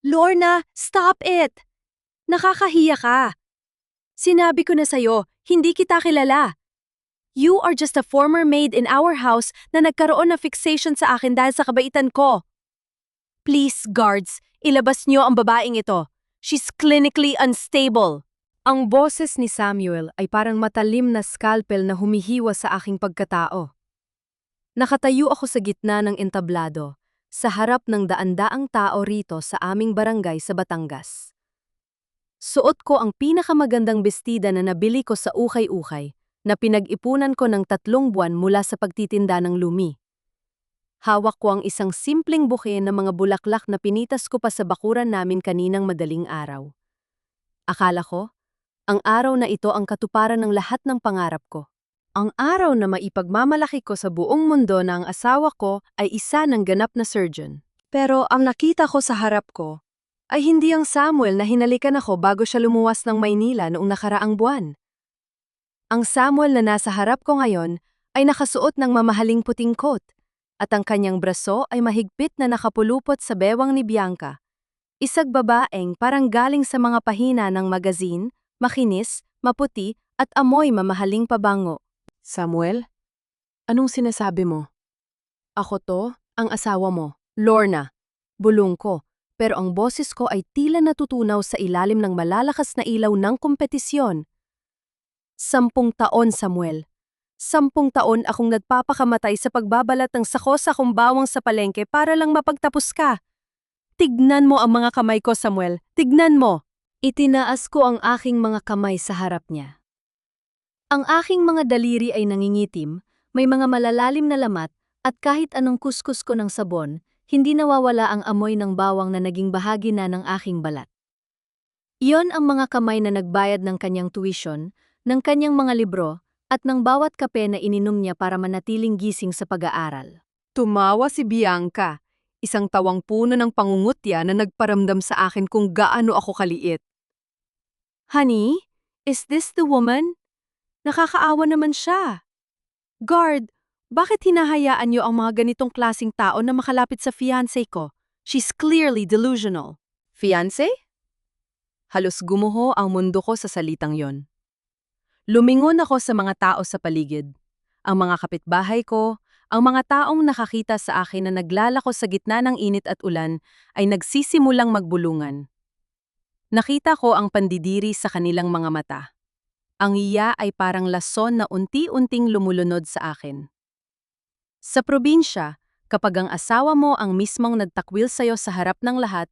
Lorna, stop it! Nakakahiya ka. Sinabi ko na sa'yo, hindi kita kilala. You are just a former maid in our house na nagkaroon ng fixation sa akin dahil sa kabaitan ko. Please, guards, ilabas niyo ang babaeng ito. She's clinically unstable. Ang boses ni Samuel ay parang matalim na scalpel na humihiwa sa aking pagkatao. Nakatayo ako sa gitna ng entablado, sa harap ng daan-daang tao rito sa aming barangay sa Batangas. Suot ko ang pinakamagandang bestida na nabili ko sa ukay-ukay, na pinag-ipunan ko ng 3 buwan mula sa pagtitinda ng lumi. Hawak ko ang isang simpleng buke ng mga bulaklak na pinitas ko pa sa bakuran namin kaninang madaling araw. Akala ko, ang araw na ito ang katuparan ng lahat ng pangarap ko. Ang araw na maipagmamalaki ko sa buong mundo na ang asawa ko ay isa ng ganap na surgeon. Pero ang nakita ko sa harap ko ay hindi ang Samuel na hinalikan ako bago siya lumuwas ng Maynila noong nakaraang buwan. Ang Samuel na nasa harap ko ngayon ay nakasuot ng mamahaling puting coat at ang kanyang braso ay mahigpit na nakapulupot sa bewang ni Bianca. Isang babaeng parang galing sa mga pahina ng magazine, makinis, maputi at amoy mamahaling pabango. Samuel, anong sinasabi mo? Ako to, ang asawa mo, Lorna. Bulong ko, pero ang boses ko ay tila natutunaw sa ilalim ng malalakas na ilaw ng kompetisyon. 10 taon, Samuel. 10 taon akong nagpapakamatay sa pagbabalat ng sako sa akong bawang sa palengke para lang mapagtapos ka. Tignan mo ang mga kamay ko, Samuel. Tignan mo. Itinaas ko ang aking mga kamay sa harap niya. Ang aking mga daliri ay nangingitim, may mga malalalim na lamat, at kahit anong kuskus ko ng sabon, hindi nawawala ang amoy ng bawang na naging bahagi na ng aking balat. Iyon ang mga kamay na nagbayad ng kanyang tuition, ng kanyang mga libro, at ng bawat kape na ininom niya para manatiling gising sa pag-aaral. Tumawa si Bianca, isang tawang puno ng pangungutya na nagparamdam sa akin kung gaano ako kaliit. Honey, is this the woman? Nakakaawa naman siya. Guard, bakit hinahayaan niyo ang mga ganitong klasing tao na makalapit sa fiancé ko? She's clearly delusional. Fiancé? Halos gumuho ang mundo ko sa salitang yon. Lumingon ako sa mga tao sa paligid. Ang mga kapitbahay ko, ang mga taong nakakita sa akin na naglalako sa gitna ng init at ulan ay nagsisimulang magbulungan. Nakita ko ang pandidiri sa kanilang mga mata. Ang iya ay parang lason na unti-unting lumulunod sa akin. Sa probinsya, kapag ang asawa mo ang mismong nagtakwil sa'yo sa harap ng lahat,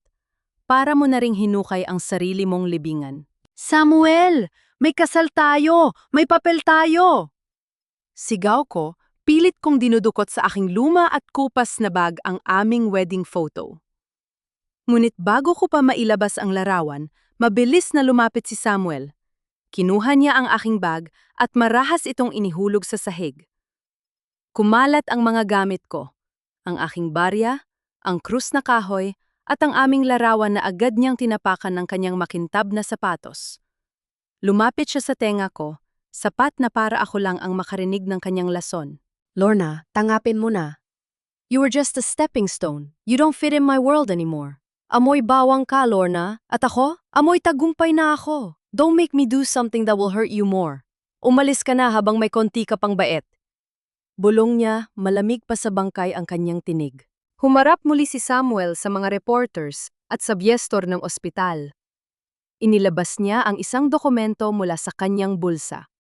para mo na ring hinukay ang sarili mong libingan. Samuel! May kasal tayo! May papel tayo! Sigaw ko, pilit kong dinudukot sa aking luma at kupas na bag ang aming wedding photo. Ngunit bago ko pa mailabas ang larawan, mabilis na lumapit si Samuel. Kinuha niya ang aking bag at marahas itong inihulog sa sahig. Kumalat ang mga gamit ko, ang aking barya, ang krus na kahoy, at ang aming larawan na agad niyang tinapakan ng kanyang makintab na sapatos. Lumapit siya sa tenga ko, sapat na para ako lang ang makarinig ng kanyang lason. Lorna, tangapin mo na. You were just a stepping stone. You don't fit in my world anymore. Amoy bawang ka, Lorna. At ako? Amoy tagumpay na ako. Don't make me do something that will hurt you more. Umalis ka na habang may konti ka pang bait. Bulong niya, malamig pa sa bangkay ang kanyang tinig. Humarap muli si Samuel sa mga reporters at sa byestor ng ospital. Inilabas niya ang isang dokumento mula sa kanyang bulsa.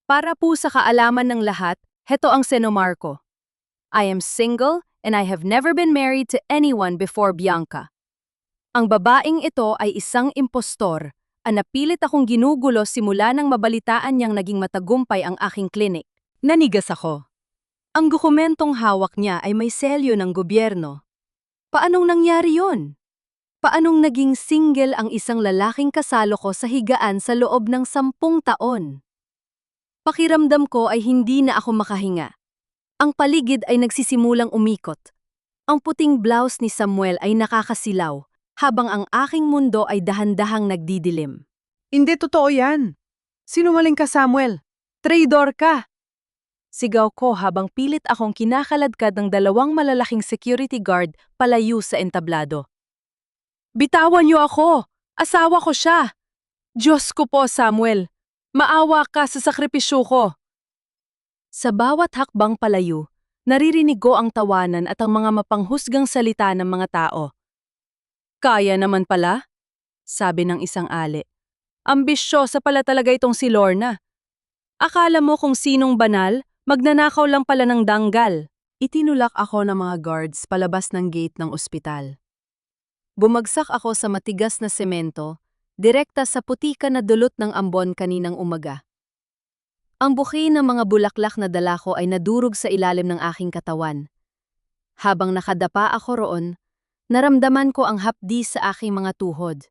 Para po sa kaalaman ng lahat, heto ang senomar ko. I am single and I have never been married to anyone before Bianca. Ang babaeng ito ay isang impostor, napilit akong ginugulo simula nang mabalitaan niyang naging matagumpay ang aking klinik. Nanigas ako. Ang dokumentong hawak niya ay may selyo ng gobyerno. Paanong nangyari yon? Paanong naging single ang isang lalaking kasalo ko sa higaan sa loob ng 10 taon? Pakiramdam ko ay hindi na ako makahinga. Ang paligid ay nagsisimulang umikot. Ang puting blouse ni Samuel ay nakakasilaw, habang ang aking mundo ay dahan-dahang nagdidilim. Hindi totoo yan. Sinungaling ka, Samuel. Traidor ka. Sigaw ko habang pilit akong kinakaladkad ng 2 malalaking security guard palayo sa entablado. Bitawan niyo ako! Asawa ko siya! Diyos ko po, Samuel! Maawa ka sa sakripisyo ko! Sa bawat hakbang palayo, naririnig ko ang tawanan at ang mga mapanghusgang salita ng mga tao. Kaya naman pala, sabi ng isang ali. Ambisyosa pala talaga itong si Lorna. Akala mo kung sinong banal, magnanakaw lang pala ng danggal. Itinulak ako ng mga guards palabas ng gate ng ospital. Bumagsak ako sa matigas na semento, direkta sa putika na dulot ng ambon kaninang umaga. Ang buki ng mga bulaklak na dala ko ay nadurog sa ilalim ng aking katawan. Habang nakadapa ako roon, naramdaman ko ang hapdi sa aking mga tuhod.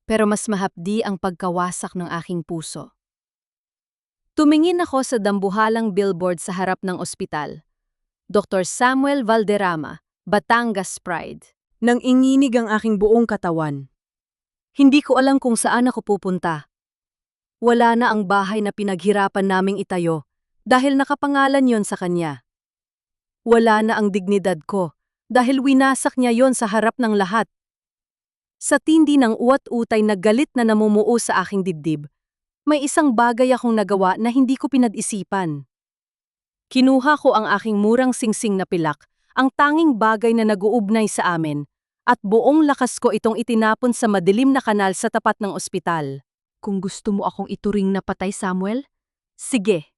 Pero mas mahapdi ang pagkawasak ng aking puso. Tumingin ako sa dambuhalang billboard sa harap ng ospital. Dr. Samuel Valderrama, Batangas Pride. Nang inginig ang aking buong katawan. Hindi ko alam kung saan ako pupunta. Wala na ang bahay na pinaghirapan naming itayo dahil nakapangalan yon sa kanya. Wala na ang dignidad ko dahil winasak niya yon sa harap ng lahat. Sa tindi ng uwat-utay na galit na namumuo sa aking dibdib, may isang bagay akong nagawa na hindi ko pinag-isipan. Kinuha ko ang aking murang singsing na pilak, ang tanging bagay na nag-uugnay sa amin, at buong lakas ko itong itinapon sa madilim na kanal sa tapat ng ospital. Kung gusto mo akong ituring na patay, Samuel? Sige.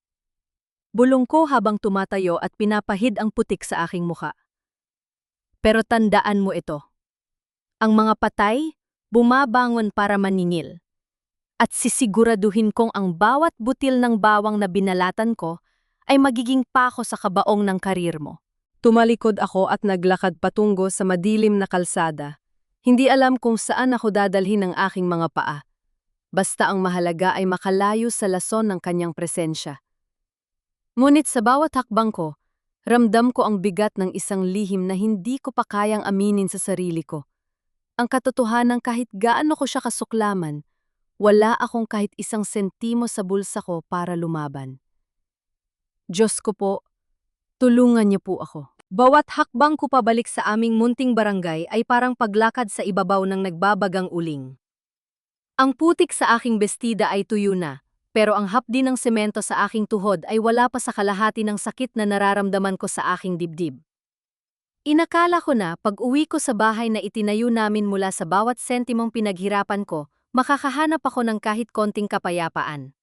Bulong ko habang tumatayo at pinapahid ang putik sa aking muka. Pero tandaan mo ito. Ang mga patay, bumabangon para maningil. At sisiguraduhin kong ang bawat butil ng bawang na binalatan ko ay magiging pako sa kabaong ng karir mo. Tumalikod ako at naglakad patungo sa madilim na kalsada. Hindi alam kung saan ako dadalhin ng aking mga paa. Basta ang mahalaga ay makalayo sa lason ng kanyang presensya. Ngunit sa bawat hakbang ko, ramdam ko ang bigat ng isang lihim na hindi ko pa kayang aminin sa sarili ko. Ang katotohanan kahit gaano ko siya kasuklaman, wala akong kahit isang sentimo sa bulsa ko para lumaban. Diyos ko po, tulungan niyo po ako. Bawat hakbang ko pabalik sa aming munting barangay ay parang paglakad sa ibabaw ng nagbabagang uling. Ang putik sa aking bestida ay tuyo na, pero ang hapdi ng semento sa aking tuhod ay wala pa sa kalahati ng sakit na nararamdaman ko sa aking dibdib. Inakala ko na pag-uwi ko sa bahay na itinayo namin mula sa bawat sentimong pinaghirapan ko, makakahanap ako ng kahit konting kapayapaan.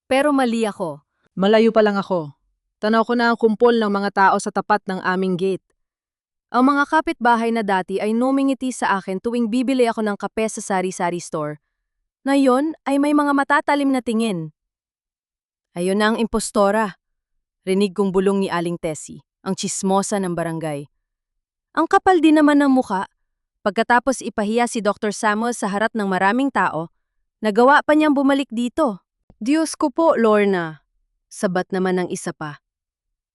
Pero mali ako. Malayo pa lang ako. Tanaw ko na ang kumpol ng mga tao sa tapat ng aming gate. Ang mga kapitbahay na dati ay numingiti sa akin tuwing bibili ako ng kape sa sari-sari store. Ngayon ay may mga matatalim na tingin. Ayun na ang impostora. Rinig kong bulong ni Aling Tessie, ang tsismosa ng barangay. Ang kapal din naman ng muka. Pagkatapos ipahiya si Dr. Samuel sa harap ng maraming tao, nagawa pa niyang bumalik dito. Diyos ko po, Lorna. Sabat naman ng isa pa.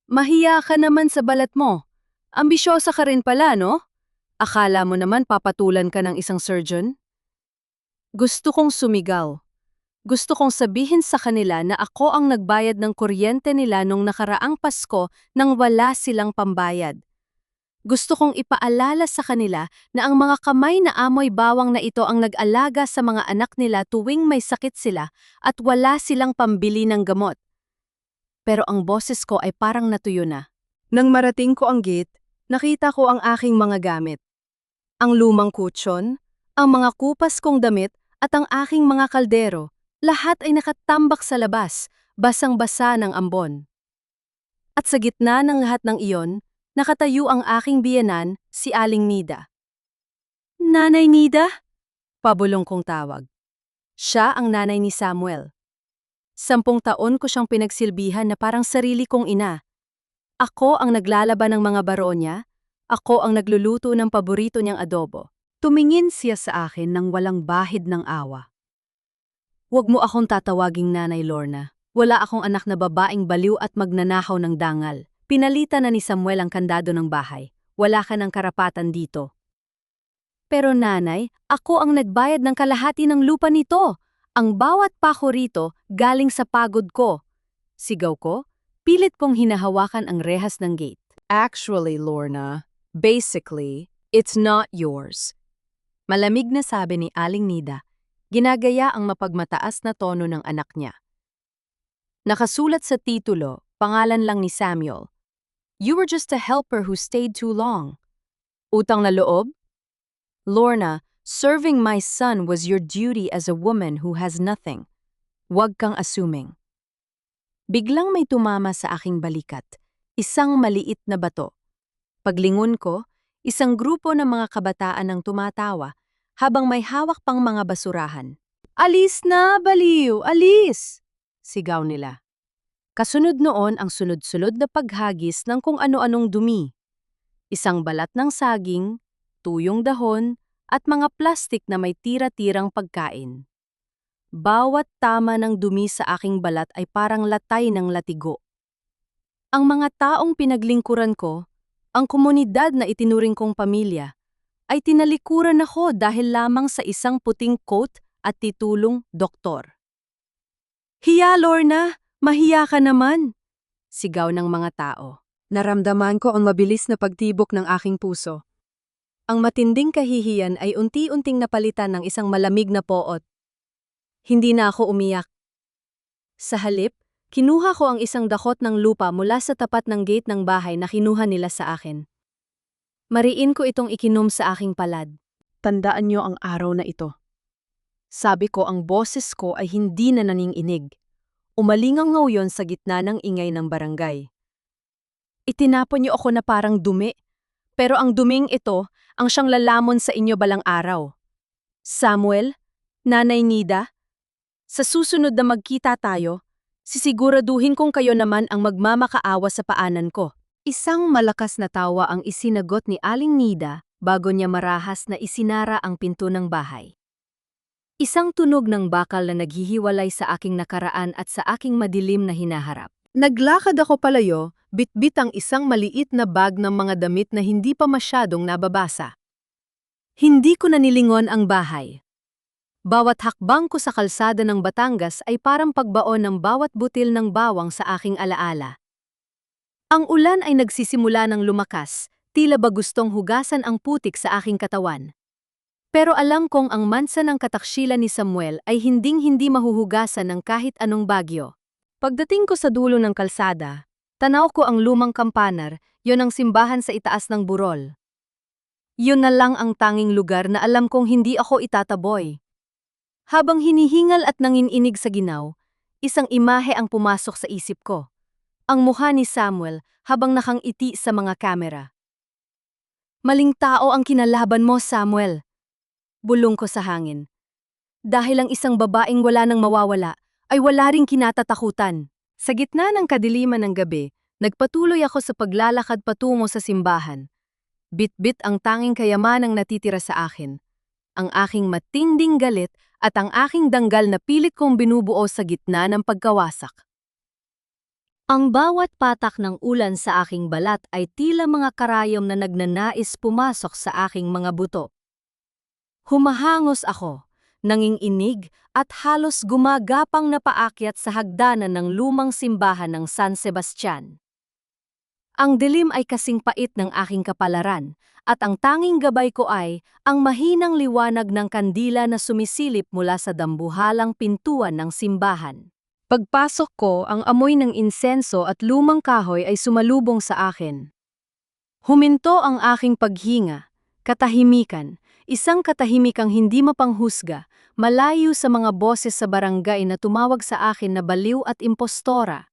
Mahiya ka naman sa balat mo. Ambisyosa ka rin pala, no? Akala mo naman papatulan ka ng isang surgeon? Gusto kong sumigaw. Gusto kong sabihin sa kanila na ako ang nagbayad ng kuryente nila nung nakaraang Pasko nang wala silang pambayad. Gusto kong ipaalala sa kanila na ang mga kamay na amoy bawang na ito ang nag-alaga sa mga anak nila tuwing may sakit sila at wala silang pambili ng gamot. Pero ang boses ko ay parang natuyo na. Nang marating ko ang gate, nakita ko ang aking mga gamit. Ang lumang kutsyon, ang mga kupas kong damit at ang aking mga kaldero, lahat ay nakatambak sa labas, basang-basa ng ambon. At sa gitna ng lahat ng iyon, nakatayo ang aking biyenan, si Aling Nida. Nanay Nida? Pabulong kong tawag. Siya ang nanay ni Samuel. 10 taon ko siyang pinagsilbihan na parang sarili kong ina. Ako ang naglalaban ng mga baro niya, ako ang nagluluto ng paborito niyang adobo. Tumingin siya sa akin nang walang bahid ng awa. Huwag mo akong tatawaging Nanay Lorna. Wala akong anak na babaeng baliw at magnanakaw ng dangal. Pinalitan na ni Samuel ang kandado ng bahay. Wala ka ng karapatan dito. Pero nanay, ako ang nagbayad ng kalahati ng lupa nito. Ang bawat pako rito galing sa pagod ko. Sigaw ko, pilit kong hinahawakan ang rehas ng gate. Actually, Lorna, basically, it's not yours. Malamig na sabi ni Aling Nida, ginagaya ang mapagmataas na tono ng anak niya. Nakasulat sa titulo, pangalan lang ni Samuel. You were just a helper who stayed too long. Utang na loob? Lorna, serving my son was your duty as a woman who has nothing. Huwag kang assuming. Biglang may tumama sa aking balikat, isang maliit na bato. Paglingon ko, isang grupo ng mga kabataan ang tumatawa habang may hawak pang mga basurahan. Alis na, baliw! Alis! Sigaw nila. Kasunod noon ang sunod-sunod na paghagis ng kung ano-anong dumi. Isang balat ng saging, tuyong dahon, at mga plastik na may tira-tirang pagkain. Bawat tama ng dumi sa aking balat ay parang latay ng latigo. Ang mga taong pinaglingkuran ko, ang komunidad na itinuring kong pamilya, ay tinalikuran ako dahil lamang sa isang puting coat at titulong doktor. Hiya, Lorna! Mahiya ka naman! Sigaw ng mga tao. Naramdaman ko ang mabilis na pagtibok ng aking puso. Ang matinding kahihiyan ay unti-unting napalitan ng isang malamig na poot. Hindi na ako umiyak. Sa halip, kinuha ko ang isang dakot ng lupa mula sa tapat ng gate ng bahay na kinuha nila sa akin. Mariin ko itong ikinom sa aking palad. Tandaan niyo ang araw na ito. Sabi ko ang boses ko ay hindi na naninginig. Umalingangaw yon sa gitna ng ingay ng barangay. Itinapon niyo ako na parang dumi, pero ang duming ito ang siyang lalamon sa inyo balang araw. Samuel, Nanay Nida, sa susunod na magkita tayo, sisiguraduhin kong kayo naman ang magmamakaawa sa paanan ko. Isang malakas na tawa ang isinagot ni Aling Nida bago niya marahas na isinara ang pinto ng bahay. Isang tunog ng bakal na naghihiwalay sa aking nakaraan at sa aking madilim na hinaharap. Naglakad ako palayo, bitbit ang isang maliit na bag ng mga damit na hindi pa masyadong nababasa. Hindi ko nanilingon ang bahay. Bawat hakbang ko sa kalsada ng Batangas ay parang pagbaon ng bawat butil ng bawang sa aking alaala. Ang ulan ay nagsisimula ng lumakas, tila ba gustong hugasan ang putik sa aking katawan. Pero alam kong ang mansa ng kataksila ni Samuel ay hinding-hindi mahuhugasan ng kahit anong bagyo. Pagdating ko sa dulo ng kalsada, tanaw ko ang lumang kampanar, yon ang simbahan sa itaas ng burol. Yun na lang ang tanging lugar na alam kong hindi ako itataboy. Habang hinihingal at nanginginig sa ginaw, isang imahe ang pumasok sa isip ko. Ang mukha ni Samuel habang nakangiti sa mga kamera. Maling tao ang kinalaban mo, Samuel. Bulong ko sa hangin. Dahil ang isang babaeng wala nang mawawala, ay wala ring kinatatakutan. Sa gitna ng kadiliman ng gabi, nagpatuloy ako sa paglalakad patungo sa simbahan. Bit-bit ang tanging kayamanang natitira sa akin. Ang aking matinding galit at ang aking danggal na pilit kong binubuo sa gitna ng pagkawasak. Ang bawat patak ng ulan sa aking balat ay tila mga karayom na nagnanais pumasok sa aking mga buto. Humahangos ako, nanginginig at halos gumagapang na paakyat sa hagdanan ng lumang simbahan ng San Sebastian. Ang dilim ay kasing pait ng aking kapalaran, at ang tanging gabay ko ay ang mahinang liwanag ng kandila na sumisilip mula sa dambuhalang pintuan ng simbahan. Pagpasok ko, ang amoy ng insenso at lumang kahoy ay sumalubong sa akin. Huminto ang aking paghinga, katahimikan, isang katahimikang hindi mapanghusga, malayo sa mga boses sa barangay na tumawag sa akin na baliw at impostora.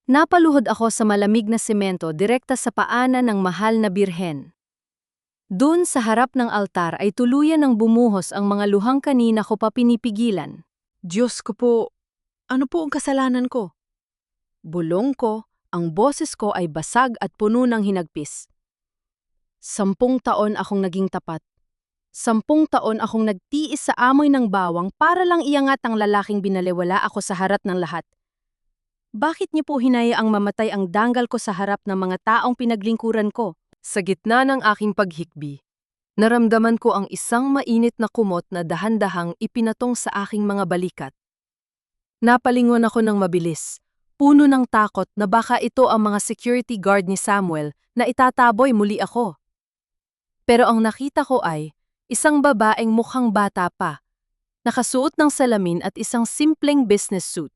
Napaluhod ako sa malamig na semento direkta sa paanan ng mahal na birhen. Doon sa harap ng altar ay tuluyan ng bumuhos ang mga luhang kanina ko pa pinipigilan. Diyos ko po, ano po ang kasalanan ko? Bulong ko, ang boses ko ay basag at puno ng hinagpis. 10 taon akong naging tapat. 10 taon akong nagtiis sa amoy ng bawang para lang iangat ang lalaking binaliwala ako sa harap ng lahat. Bakit niyo po hinayaang mamatay ang danggal ko sa harap ng mga taong pinaglingkuran ko? Sa gitna ng aking paghikbi, naramdaman ko ang isang mainit na kumot na dahan-dahang ipinatong sa aking mga balikat. Napalingon ako ng mabilis, puno ng takot na baka ito ang mga security guard ni Samuel na itataboy muli ako. Pero ang nakita ko ay, Isang babaeng mukhang bata pa, nakasuot ng salamin at isang simpleng business suit.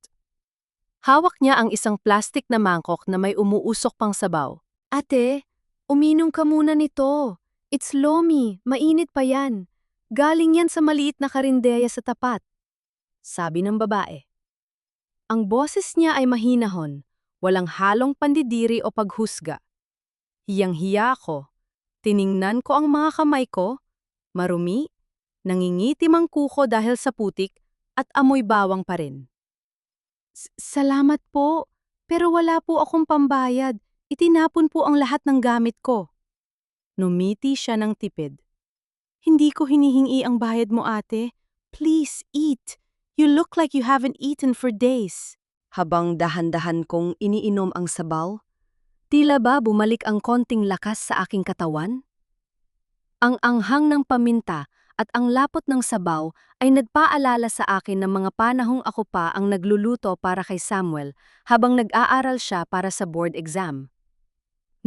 Hawak niya ang isang plastic na mangkok na may umuusok pang sabaw. Ate, uminom ka muna nito. It's lomi, mainit pa yan. Galing yan sa maliit na karinderya sa tapat. Sabi ng babae. Ang boses niya ay mahinahon, walang halong pandidiri o paghusga. Hiyang-hiya ako. Tiningnan ko ang mga kamay ko, marumi, nangingitim ang kuko dahil sa putik at amoy bawang pa rin. Salamat po, pero wala po akong pambayad. Itinapon po ang lahat ng gamit ko. Numiti siya ng tipid. Hindi ko hinihingi ang bayad mo, ate. Please eat. You look like you haven't eaten for days. Habang dahan-dahan kong iniinom ang sabaw, tila ba bumalik ang konting lakas sa aking katawan? Ang anghang ng paminta at ang lapot ng sabaw ay nagpaalala sa akin ng mga panahong ako pa ang nagluluto para kay Samuel habang nag-aaral siya para sa board exam.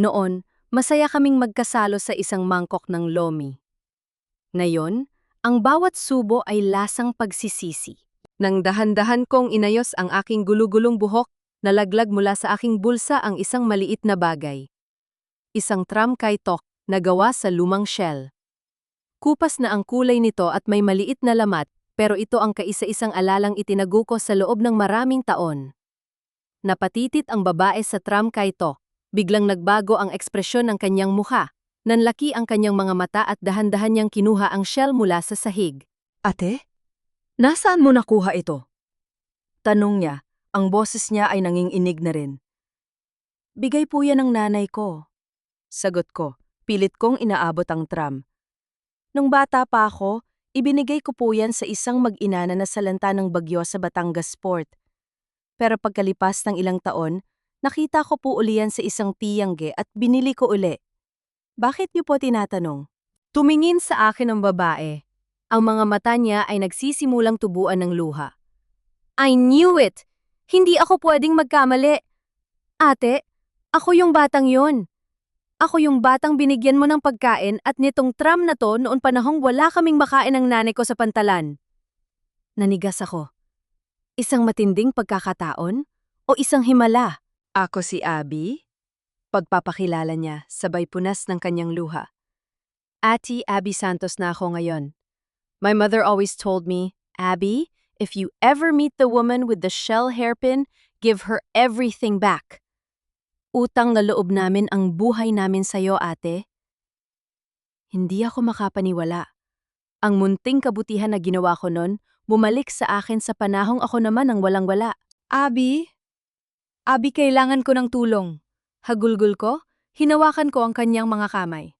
Noon, masaya kaming magkasalo sa isang mangkok ng lomi. Ngayon, ang bawat subo ay lasang pagsisisi. Nang dahan-dahan kong inayos ang aking gulugulong buhok, nalaglag mula sa aking bulsa ang isang maliit na bagay. Isang tram kaitok na gawa sa lumang shell. Kupas na ang kulay nito at may maliit na lamat, pero ito ang kaisa-isang alalang itinago ko sa loob ng maraming taon. Napatitit ang babae sa tram kaitok. Biglang nagbago ang ekspresyon ng kanyang mukha. Nanlaki ang kanyang mga mata at dahan-dahan niyang kinuha ang shell mula sa sahig. Ate? Nasaan mo nakuha ito? Tanong niya, ang boses niya ay nanginginig na rin. Bigay po yan ng nanay ko. Sagot ko, pilit kong inaabot ang tram. Nung bata pa ako, ibinigay ko po yan sa isang mag-ina na nasalanta ng bagyo sa Batangas Port. Pero pagkalipas ng ilang taon, nakita ko po uli yan sa isang tiyangge at binili ko uli. Bakit niyo po tinatanong? Tumingin sa akin ang babae. Ang mga mata niya ay nagsisimulang tubuan ng luha. I knew it! Hindi ako pwedeng magkamali. Ate, ako yung batang yon. Ako yung batang binigyan mo ng pagkain at nitong tram na to noon panahong wala kaming makain ng nanay ko sa pantalan. Nanigas ako. Isang matinding pagkakataon o isang himala? Ako si Abby? Pagpapakilala niya, sabay punas ng kanyang luha. Ate Abby Santos na ako ngayon. My mother always told me, Abby, if you ever meet the woman with the shell hairpin, give her everything back. Utang na loob namin ang buhay namin sa'yo, ate. Hindi ako makapaniwala. Ang munting kabutihan na ginawa ko nun, bumalik sa akin sa panahong ako naman ang walang-wala. Abby? Abby, kailangan ko ng tulong. Hagulgul ko, hinawakan ko ang kanyang mga kamay.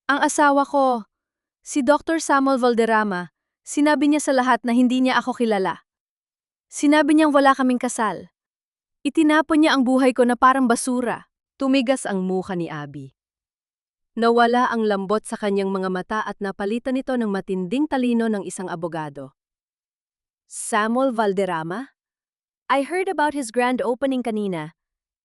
Ang asawa ko, si Dr. Samuel Valderrama, sinabi niya sa lahat na hindi niya ako kilala. Sinabi niyang wala kaming kasal. Itinapon niya ang buhay ko na parang basura. Tumigas ang mukha ni Abby. Nawala ang lambot sa kanyang mga mata at napalitan ito ng matinding talino ng isang abogado. Samuel Valderrama? I heard about his grand opening kanina.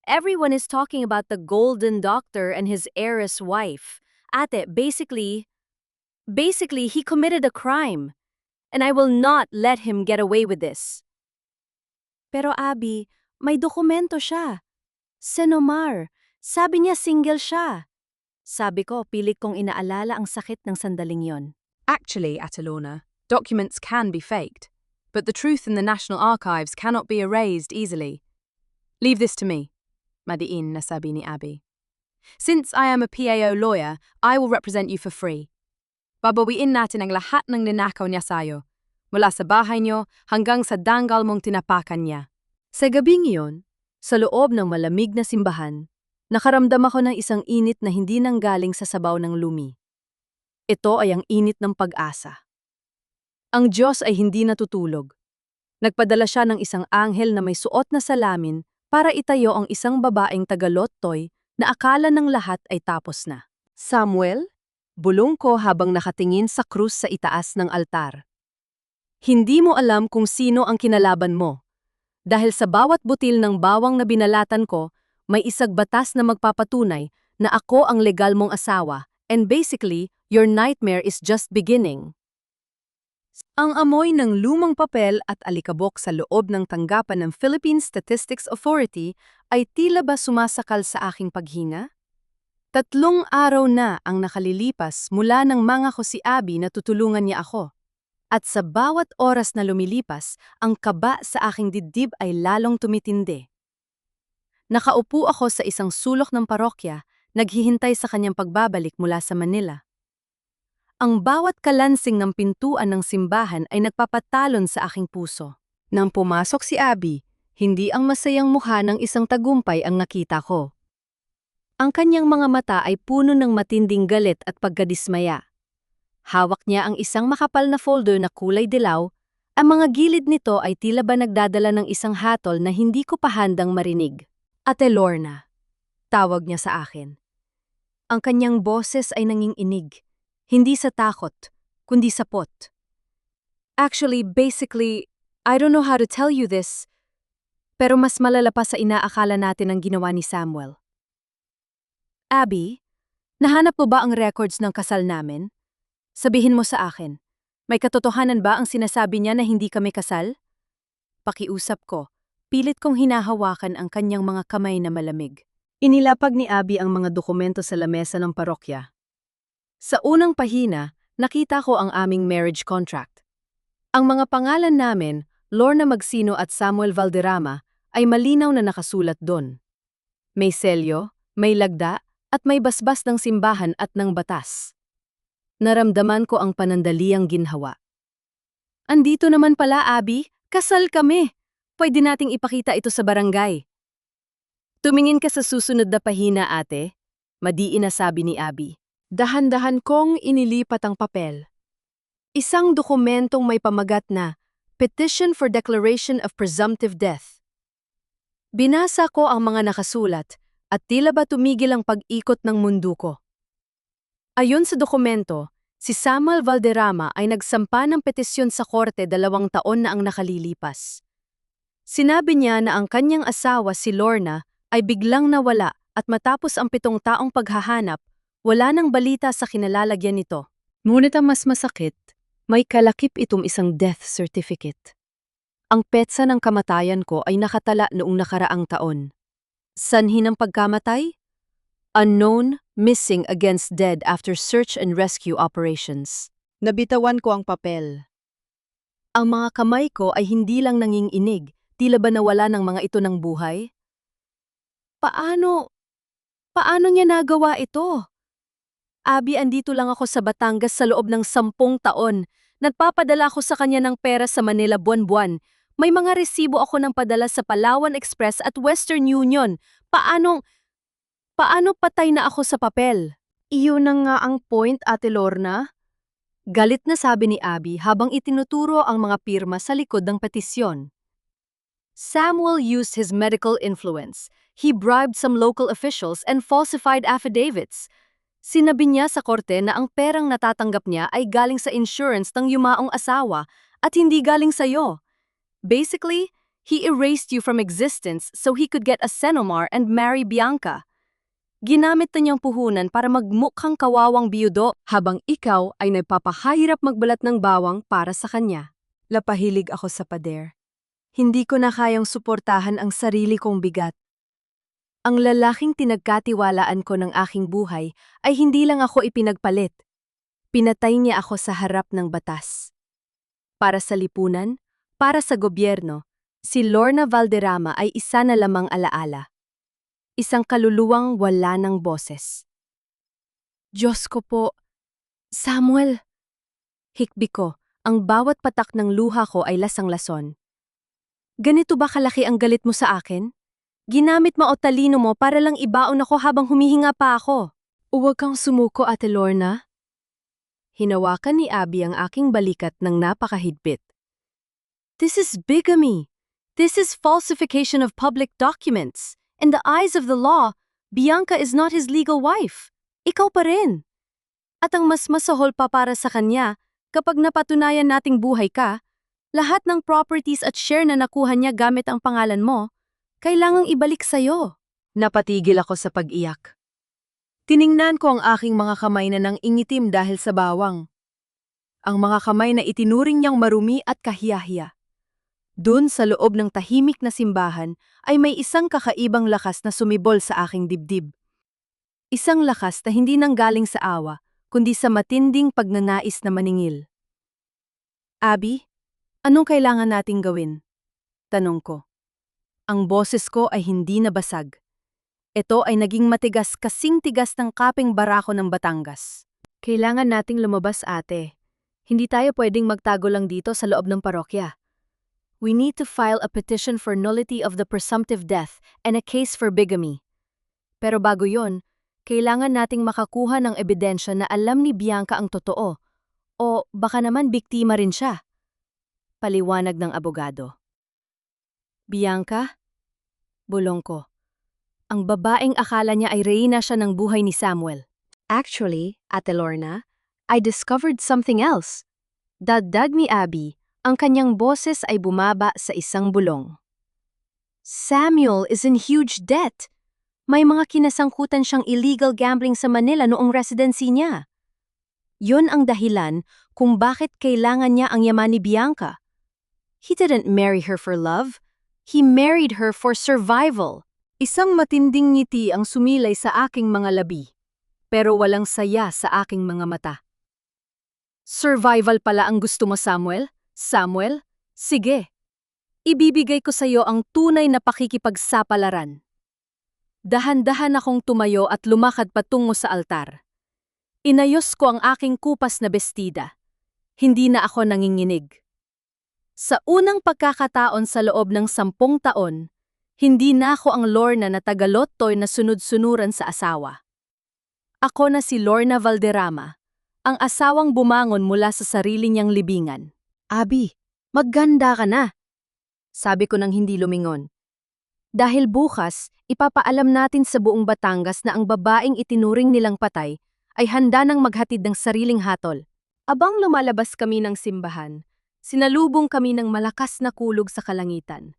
Everyone is talking about the golden doctor and his heiress wife. Ate, basically, he committed a crime. And I will not let him get away with this. Pero Abby, may dokumento siya. Senomar, sabi niya single siya. Sabi ko, pilit kong inaalala ang sakit ng sandaling yon. Actually, Atalona, documents can be faked, but the truth in the National Archives cannot be erased easily. Leave this to me, madiin na sabi ni Abby. Since I am a PAO lawyer, I will represent you for free. Babawiin natin ang lahat ng ninakaw niya sa'yo, mula sa bahay niyo hanggang sa danggal mong tinapakan niya. Sa gabing iyon, sa loob ng malamig na simbahan, nakaramdam ako ng isang init na hindi nanggaling sa sabaw ng lumi. Ito ay ang init ng pag-asa. Ang Diyos ay hindi natutulog. Nagpadala siya ng isang anghel na may suot na salamin para itayo ang isang babaeng tagalottoy na akala ng lahat ay tapos na. Samuel? Bulong ko habang nakatingin sa krus sa itaas ng altar. Hindi mo alam kung sino ang kinalaban mo. Dahil sa bawat butil ng bawang na binalatan ko, may isang batas na magpapatunay na ako ang legal mong asawa and basically, Your nightmare is just beginning. Ang amoy ng lumang papel at alikabok sa loob ng tanggapan ng Philippine Statistics Authority ay tila ba sumasakal sa aking paghina? 3 araw na ang nakalilipas mula nang mangako si Abby na tutulungan niya ako. At sa bawat oras na lumilipas, ang kaba sa aking dibdib ay lalong tumitindi. Nakaupo ako sa isang sulok ng parokya, naghihintay sa kanyang pagbabalik mula sa Manila. Ang bawat kalansing ng pintuan ng simbahan ay nagpapatalon sa aking puso. Nang pumasok si Abby, hindi ang masayang mukha ng isang tagumpay ang nakita ko. Ang kanyang mga mata ay puno ng matinding galit at pagkadismaya. Hawak niya ang isang makapal na folder na kulay dilaw, ang mga gilid nito ay tila ba nagdadala ng isang hatol na hindi ko pa handang marinig. Ate Lorna, tawag niya sa akin. Ang kanyang boses ay nanginginig. Hindi sa takot, kundi sa pot. Actually, basically, I don't know how to tell you this, pero mas malala pa sa inaakala natin ang ginawa ni Samuel. Abby, nahanap mo ba ang records ng kasal namin? Sabihin mo sa akin, may katotohanan ba ang sinasabi niya na hindi kami kasal? Pakiusap ko, pilit kong hinahawakan ang kanyang mga kamay na malamig. Inilapag ni Abby ang mga dokumento sa lamesa ng parokya. Sa unang pahina, nakita ko ang aming marriage contract. Ang mga pangalan namin, Lorna Magsino at Samuel Valderrama, ay malinaw na nakasulat doon. May selyo, may lagda, at may basbas ng simbahan at ng batas. Naramdaman ko ang panandaliang ginhawa. Andito naman pala, Abby, kasal kami. Pwede nating ipakita ito sa barangay. Tumingin ka sa susunod na pahina, ate. Madiin na sabi ni Abby. Dahan-dahan kong inilipat ang papel. Isang dokumentong may pamagat na Petition for Declaration of Presumptive Death. Binasa ko ang mga nakasulat at tila ba tumigil ang pag-ikot ng mundo ko. Ayon sa dokumento, si Samuel Valderrama ay nagsampa ng petisyon sa korte 2 taon na ang nakalilipas. Sinabi niya na ang kanyang asawa si Lorna ay biglang nawala at matapos ang 7 taong paghahanap, wala nang balita sa kinalalagyan nito. Ngunit ang mas masakit, may kalakip itong isang death certificate. Ang petsa ng kamatayan ko ay nakatala noong nakaraang taon. Sanhi ng pagkamatay? Unknown, missing against dead after search and rescue operations. Nabitawan ko ang papel. Ang mga kamay ko ay hindi lang nanginginig, tila ba nawala ng mga ito ng buhay? Paano niya nagawa ito? Abby, andito lang ako sa Batangas sa loob ng 10 taon. Nagpapadala ako sa kanya ng pera sa Manila buwan-buwan. May mga resibo ako ng padala sa Palawan Express at Western Union. Paano patay na ako sa papel? Iyon na nga ang point, Ate Lorna. Galit na sabi ni Abby habang itinuturo ang mga pirma sa likod ng petisyon. Samuel used his medical influence. He bribed some local officials and falsified affidavits. Sinabi niya sa korte na ang perang natatanggap niya ay galing sa insurance ng yumaong asawa at hindi galing sa'yo. Basically, he erased you from existence so he could get a Senomar and marry Bianca. Ginamit na niyang puhunan para magmukhang kawawang biyudo habang ikaw ay nagpapahirap magbalat ng bawang para sa kanya. Lapahilig ako sa pader. Hindi ko na kayang suportahan ang sarili kong bigat. Ang lalaking tinagkatiwalaan ko ng aking buhay ay hindi lang ako ipinagpalit. Pinatay niya ako sa harap ng batas. Para sa lipunan, para sa gobyerno, si Lorna Valderrama ay isa na lamang alaala. Isang kaluluwang wala ng boses. Diyos ko po, Samuel! Hikbi ko, ang bawat patak ng luha ko ay lasang-lason. Ganito ba kalaki ang galit mo sa akin? Ginamit mo o talino mo para lang ibaon ako habang humihinga pa ako. Huwag kang sumuko, Ate Lorna. Hinawakan ni Abby ang aking balikat ng napakahigpit. This is bigamy. This is falsification of public documents. In the eyes of the law, Bianca is not his legal wife. Ikaw pa rin. At ang mas masahol pa para sa kanya, kapag napatunayan nating buhay ka, lahat ng properties at share na nakuha niya gamit ang pangalan mo, kailangang ibalik sa'yo. Napatigil ako sa pag-iyak. Tiningnan ko ang aking mga kamay na nangingitim dahil sa bawang. Ang mga kamay na itinuring niyang marumi at kahiyahiya. Doon sa loob ng tahimik na simbahan ay may isang kakaibang lakas na sumibol sa aking dibdib. Isang lakas na hindi nanggaling sa awa, kundi sa matinding pagnanais na maningil. Abby, anong kailangan nating gawin? Tanong ko. Ang boses ko ay hindi nabasag. Ito ay naging matigas kasing tigas ng kapeng barako ng Batangas. Kailangan nating lumabas, ate. Hindi tayo pwedeng magtago lang dito sa loob ng parokya. We need to file a petition for nullity of the presumptive death and a case for bigamy. Pero bago yon, kailangan nating makakuha ng ebidensya na alam ni Bianca ang totoo. O baka naman biktima rin siya. Paliwanag ng abogado. Bianca? Bulong ko. Ang babaeng akala niya ay reyna siya ng buhay ni Samuel. Actually, Ate Lorna, I discovered something else. Dagdag ni Abby, ang kanyang boses ay bumaba sa isang bulong. Samuel is in huge debt. May mga kinasangkutan siyang illegal gambling sa Manila noong residency niya. Yun ang dahilan kung bakit kailangan niya ang yaman ni Bianca. He didn't marry her for love. He married her for survival. Isang matinding ngiti ang sumilay sa aking mga labi, pero walang saya sa aking mga mata. Survival pala ang gusto mo, Samuel? Samuel? Sige. Ibibigay ko sa iyo ang tunay na pakikipagsapalaran. Dahan-dahan akong tumayo at lumakad patungo sa altar. Inayos ko ang aking kupas na bestida. Hindi na ako nanginginig. Sa unang pagkakataon sa loob ng 10 taon, hindi na ako ang Lorna na tagalottoy na sunod-sunuran sa asawa. Ako na si Lorna Valderrama, ang asawang bumangon mula sa sarili niyang libingan. Abby, magganda ka na, sabi ko nang hindi lumingon. Dahil bukas, ipapaalam natin sa buong Batangas na ang babaeng itinuring nilang patay ay handa nang maghatid ng sariling hatol. Abang lumalabas kami ng simbahan, sinalubong kami ng malakas na kulog sa kalangitan.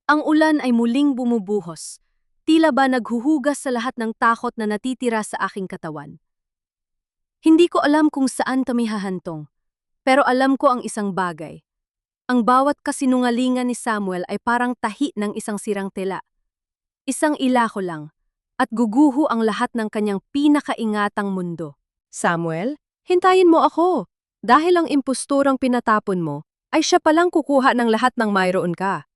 Ang ulan ay muling bumubuhos, tila ba naghuhugas sa lahat ng takot na natitira sa aking katawan. Hindi ko alam kung saan kami hahantong, pero alam ko ang isang bagay. Ang bawat kasinungalingan ni Samuel ay parang tahi ng isang sirang tela. Isang ilako lang, at guguho ang lahat ng kanyang pinakaingatang mundo. Samuel, hintayin mo ako, dahil ang impusturang pinatapon mo ay siya palang kukuha ng lahat ng mayroon ka.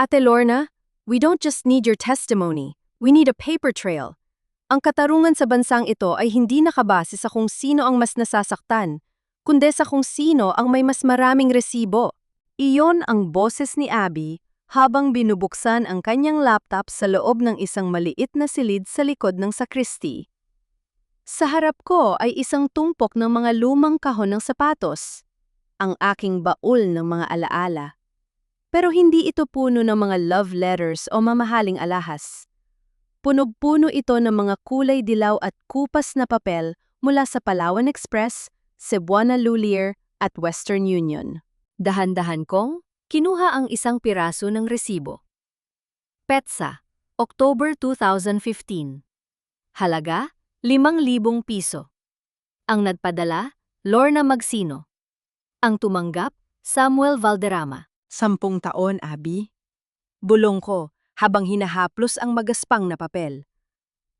Ate Lorna, we don't just need your testimony, we need a paper trail. Ang katarungan sa bansang ito ay hindi nakabase sa kung sino ang mas nasasaktan, kundi sa kung sino ang may mas maraming resibo. Iyon ang boses ni Abby habang binubuksan ang kanyang laptop sa loob ng isang maliit na silid sa likod ng sakristi. Sa harap ko ay isang tumpok ng mga lumang kahon ng sapatos, ang aking baul ng mga alaala. Pero hindi ito puno ng mga love letters o mamahaling alahas. Punog-puno ito ng mga kulay dilaw at kupas na papel mula sa Palawan Express, Cebuana Lulier at Western Union. Dahan-dahan kong kinuha ang isang piraso ng resibo. Petsa, October 2015. Halaga, 5,000 piso. Ang nagpadala, Lorna Magsino. Ang tumanggap, Samuel Valderrama. 10 taon, Abby. Bulong ko habang hinahaplos ang magaspang na papel.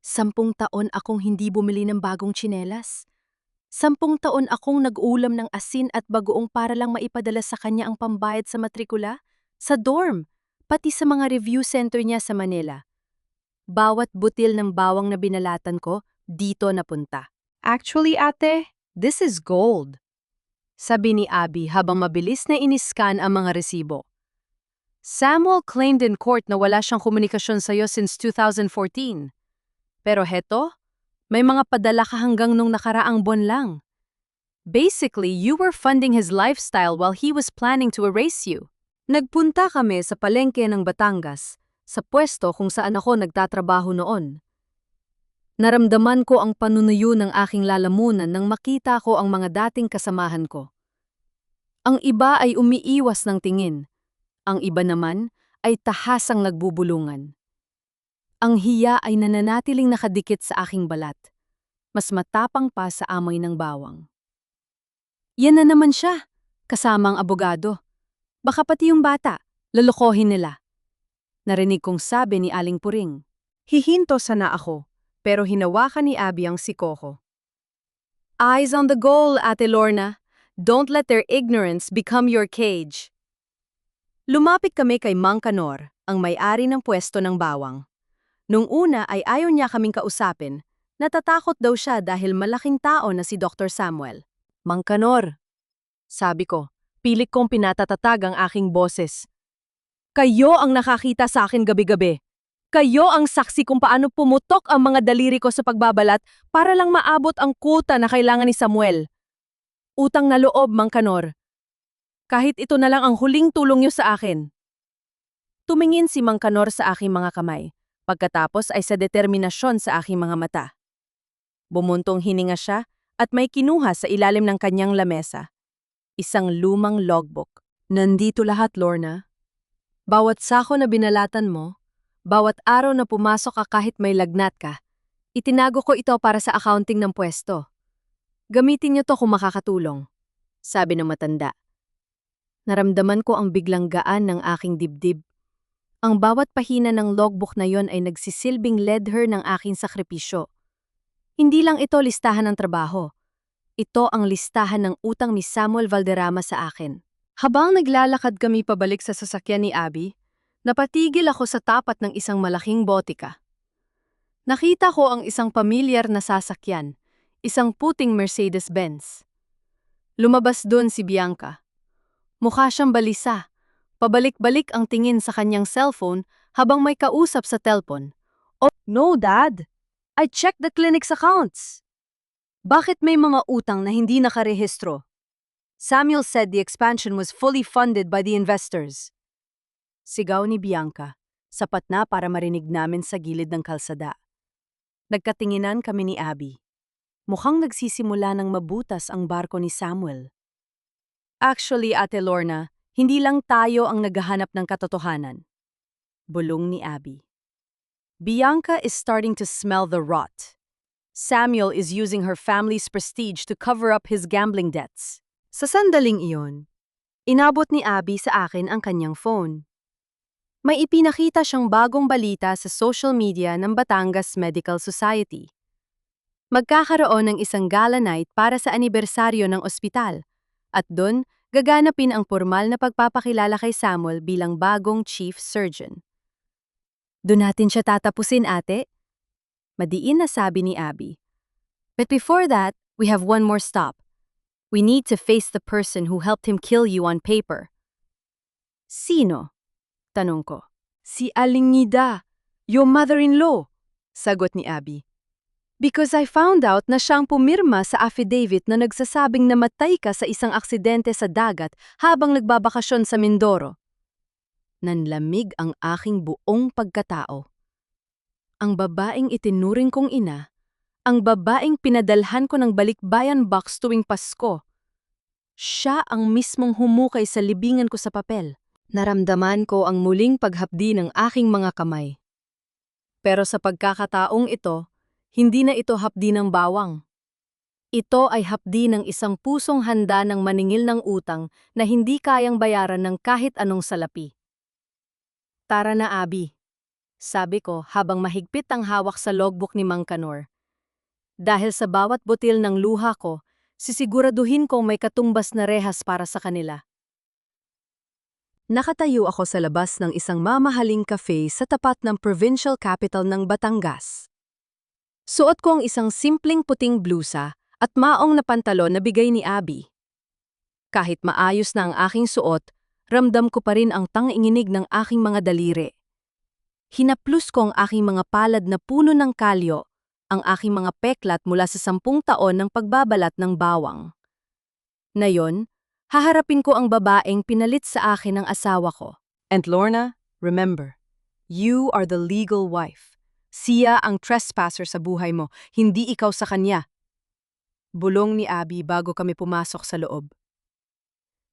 10 taon akong hindi bumili ng bagong tsinelas. 10 taon akong nag-ulam ng asin at bagoong para lang maipadala sa kanya ang pambayad sa matrikula, sa dorm, pati sa mga review center niya sa Manila. Bawat butil ng bawang na binalatan ko, dito napunta. Actually, ate, this is gold. Sabi ni Abby habang mabilis na iniskan ang mga resibo. Samuel claimed in court na wala siyang komunikasyon sa'yo since 2014. Pero heto, may mga padala ka hanggang nung nakaraang buwan lang. Basically, you were funding his lifestyle while he was planning to erase you. Nagpunta kami sa palengke ng Batangas, sa pwesto kung saan ako nagtatrabaho noon. Naramdaman ko ang panunuyo ng aking lalamunan nang makita ko ang mga dating kasamahan ko. Ang iba ay umiiwas ng tingin. Ang iba naman ay tahasang nagbubulungan. Ang hiya ay nananatiling nakadikit sa aking balat. Mas matapang pa sa amoy ng bawang. Yan na naman siya, kasamang abogado. Baka pati yung bata, lalokohin nila. Narinig kong sabi ni Aling Puring. Hihinto sana ako, pero hinawakan ni Abby ang si Coco. Eyes on the goal, Ate Lorna. Don't let their ignorance become your cage. Lumapit kami kay Mang Kanor, ang may-ari ng pwesto ng bawang. Nung una ay ayaw niya kaming kausapin, natatakot daw siya dahil malaking tao na si Dr. Samuel. Mang Kanor, sabi ko, pilit kong pinatatatag ang aking boses. Kayo ang nakakita sa akin gabi-gabi. Kayo ang saksi kung paano pumutok ang mga daliri ko sa pagbabalat para lang maabot ang kuta na kailangan ni Samuel. Utang na loob, Mang Kanor. Kahit ito na lang ang huling tulong niyo sa akin. Tumingin si Mang Kanor sa aking mga kamay, pagkatapos ay sa determinasyon sa aking mga mata. Bumuntong hininga siya at may kinuha sa ilalim ng kanyang lamesa. Isang lumang logbook. Nandito lahat, Lorna. Bawat sako na binalatan mo, bawat araw na pumasok ka kahit may lagnat ka, itinago ko ito para sa accounting ng pwesto. Gamitin niyo to kung makakatulong, sabi ng matanda. Naramdaman ko ang biglang gaan ng aking dibdib. Ang bawat pahina ng logbook na yon ay nagsisilbing ledher ng aking sakripisyo. Hindi lang ito listahan ng trabaho. Ito ang listahan ng utang ni Samuel Valderrama sa akin. Habang naglalakad kami pabalik sa sasakyan ni Abby, napatigil ako sa tapat ng isang malaking botika. Nakita ko ang isang pamilyar na sasakyan, isang puting Mercedes-Benz. Lumabas doon si Bianca. Mukha siyang balisa. Pabalik-balik ang tingin sa kanyang cellphone habang may kausap sa telpon. Oh, no, Dad. I checked the clinic's accounts. Bakit may mga utang na hindi nakarehistro? Samuel said the expansion was fully funded by the investors. Sigaw ni Bianca, sapat na para marinig namin sa gilid ng kalsada. Nagkatinginan kami ni Abby. Mukhang nagsisimula ng mabutas ang barko ni Samuel. Actually, Ate Lorna, hindi lang tayo ang naghahanap ng katotohanan. Bulong ni Abby. Bianca is starting to smell the rot. Samuel is using her family's prestige to cover up his gambling debts. Sa sandaling iyon, inabot ni Abby sa akin ang kanyang phone. May ipinakita siyang bagong balita sa social media ng Batangas Medical Society. Magkakaroon ng isang gala night para sa anibersaryo ng ospital, at doon, gaganapin ang formal na pagpapakilala kay Samuel bilang bagong chief surgeon. Doon natin siya tatapusin, ate. Madiin na sabi ni Abby. But before that, we have one more stop. We need to face the person who helped him kill you on paper. Sino? Tanong ko. Si Aling Nida, your mother-in-law, sagot ni Abby. Because I found out na siyang pumirma sa affidavit na nagsasabing namatay ka sa isang aksidente sa dagat habang nagbabakasyon sa Mindoro. Nanlamig ang aking buong pagkatao. Ang babaeng itinuring kong ina, ang babaeng pinadalhan ko ng balikbayan box tuwing Pasko. Siya ang mismong humukay sa libingan ko sa papel. Naramdaman ko ang muling paghapdi ng aking mga kamay. Pero sa pagkakataong ito, hindi na ito hapdi ng bawang. Ito ay hapdi ng isang pusong handa ng maningil ng utang na hindi kayang bayaran ng kahit anong salapi. Tara na, Abby, sabi ko habang mahigpit ang hawak sa logbook ni Mang Kanor. Dahil sa bawat butil ng luha ko, sisiguraduhin kong may katumbas na rehas para sa kanila. Nakatayo ako sa labas ng isang mamahaling cafe sa tapat ng provincial capital ng Batangas. Suot ko ang isang simpleng puting blusa at maong na pantalon na bigay ni Abby. Kahit maayos na ang aking suot, ramdam ko pa rin ang tanginginig ng aking mga daliri. Hinaplos ko ang aking mga palad na puno ng kalyo, ang aking mga peklat mula sa 10 taon ng pagbabalat ng bawang. Ngayon, haharapin ko ang babaeng pinalit sa akin ng asawa ko. And Lorna, remember, you are the legal wife. Siya ang trespasser sa buhay mo, hindi ikaw sa kanya. Bulong ni Abby bago kami pumasok sa loob.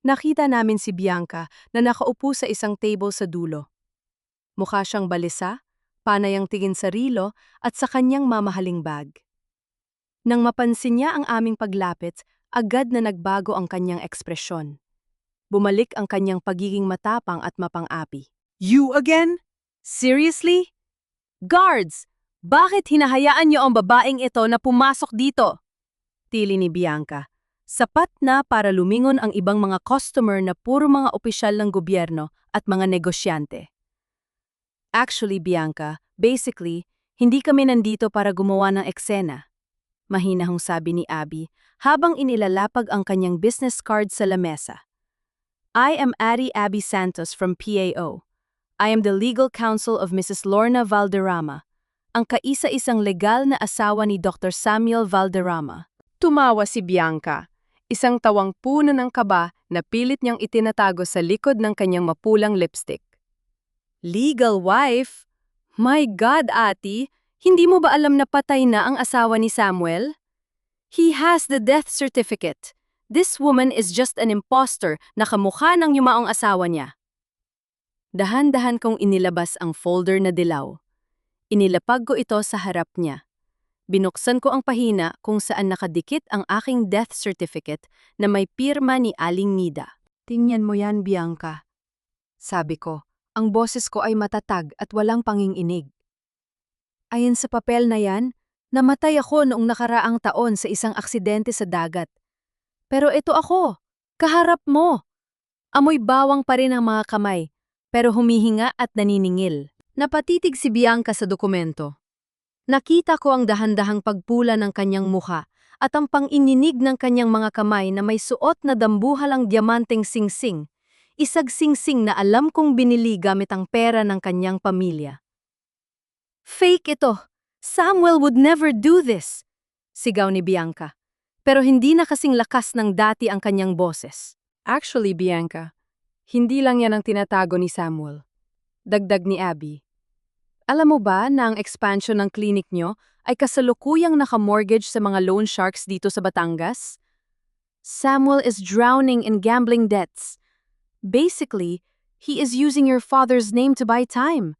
Nakita namin si Bianca na nakaupo sa isang table sa dulo. Mukha siyang balisa, panay ang tingin sa rilo at sa kanyang mamahaling bag. Nang mapansin niya ang aming paglapit, agad na nagbago ang kanyang ekspresyon. Bumalik ang kanyang pagiging matapang at mapang-api. You again? Seriously? Guards! Bakit hinahayaan niyo ang babaeng ito na pumasok dito? Tili ni Bianca. Sapat na para lumingon ang ibang mga customer na puro mga opisyal ng gobyerno at mga negosyante. Actually, Bianca, basically, hindi kami nandito para gumawa ng eksena. Mahinahong sabi ni Abby habang inilalapag ang kanyang business card sa lamesa. I am Addie Abby Santos from PAO. I am the legal counsel of Mrs. Lorna Valderrama, ang kaisa-isang legal na asawa ni Dr. Samuel Valderrama. Tumawa si Bianca, isang tawang puno ng kaba na pilit niyang itinatago sa likod ng kanyang mapulang lipstick. Legal wife? My God, Ate! Hindi mo ba alam na patay na ang asawa ni Samuel? He has the death certificate. This woman is just an imposter na kamukha ng yumaong asawa niya. Dahan-dahan kong inilabas ang folder na dilaw. Inilapag ko ito sa harap niya. Binuksan ko ang pahina kung saan nakadikit ang aking death certificate na may pirma ni Aling Nida. Tingnan mo yan, Bianca. Sabi ko, ang boses ko ay matatag at walang panginginig. Ayon sa papel na yan, namatay ako noong nakaraang taon sa isang aksidente sa dagat. Pero ito ako, kaharap mo. Amoy bawang pa rin ang mga kamay, pero humihinga at naniningil. Napatitig si Bianca sa dokumento. Nakita ko ang dahan-dahang pagpula ng kanyang mukha at ang pang-ininig ng kanyang mga kamay na may suot na dambuhalang diamanteng singsing, isag singsing na alam kong binili gamit ang pera ng kanyang pamilya. Fake ito! Samuel would never do this! Sigaw ni Bianca. Pero hindi na kasing lakas ng dati ang kanyang boses. Actually, Bianca, hindi lang yan ang tinatago ni Samuel. Dagdag ni Abby. Alam mo ba na ang expansion ng clinic nyo ay kasalukuyang nakamortgage sa mga loan sharks dito sa Batangas? Samuel is drowning in gambling debts. Basically, he is using your father's name to buy time.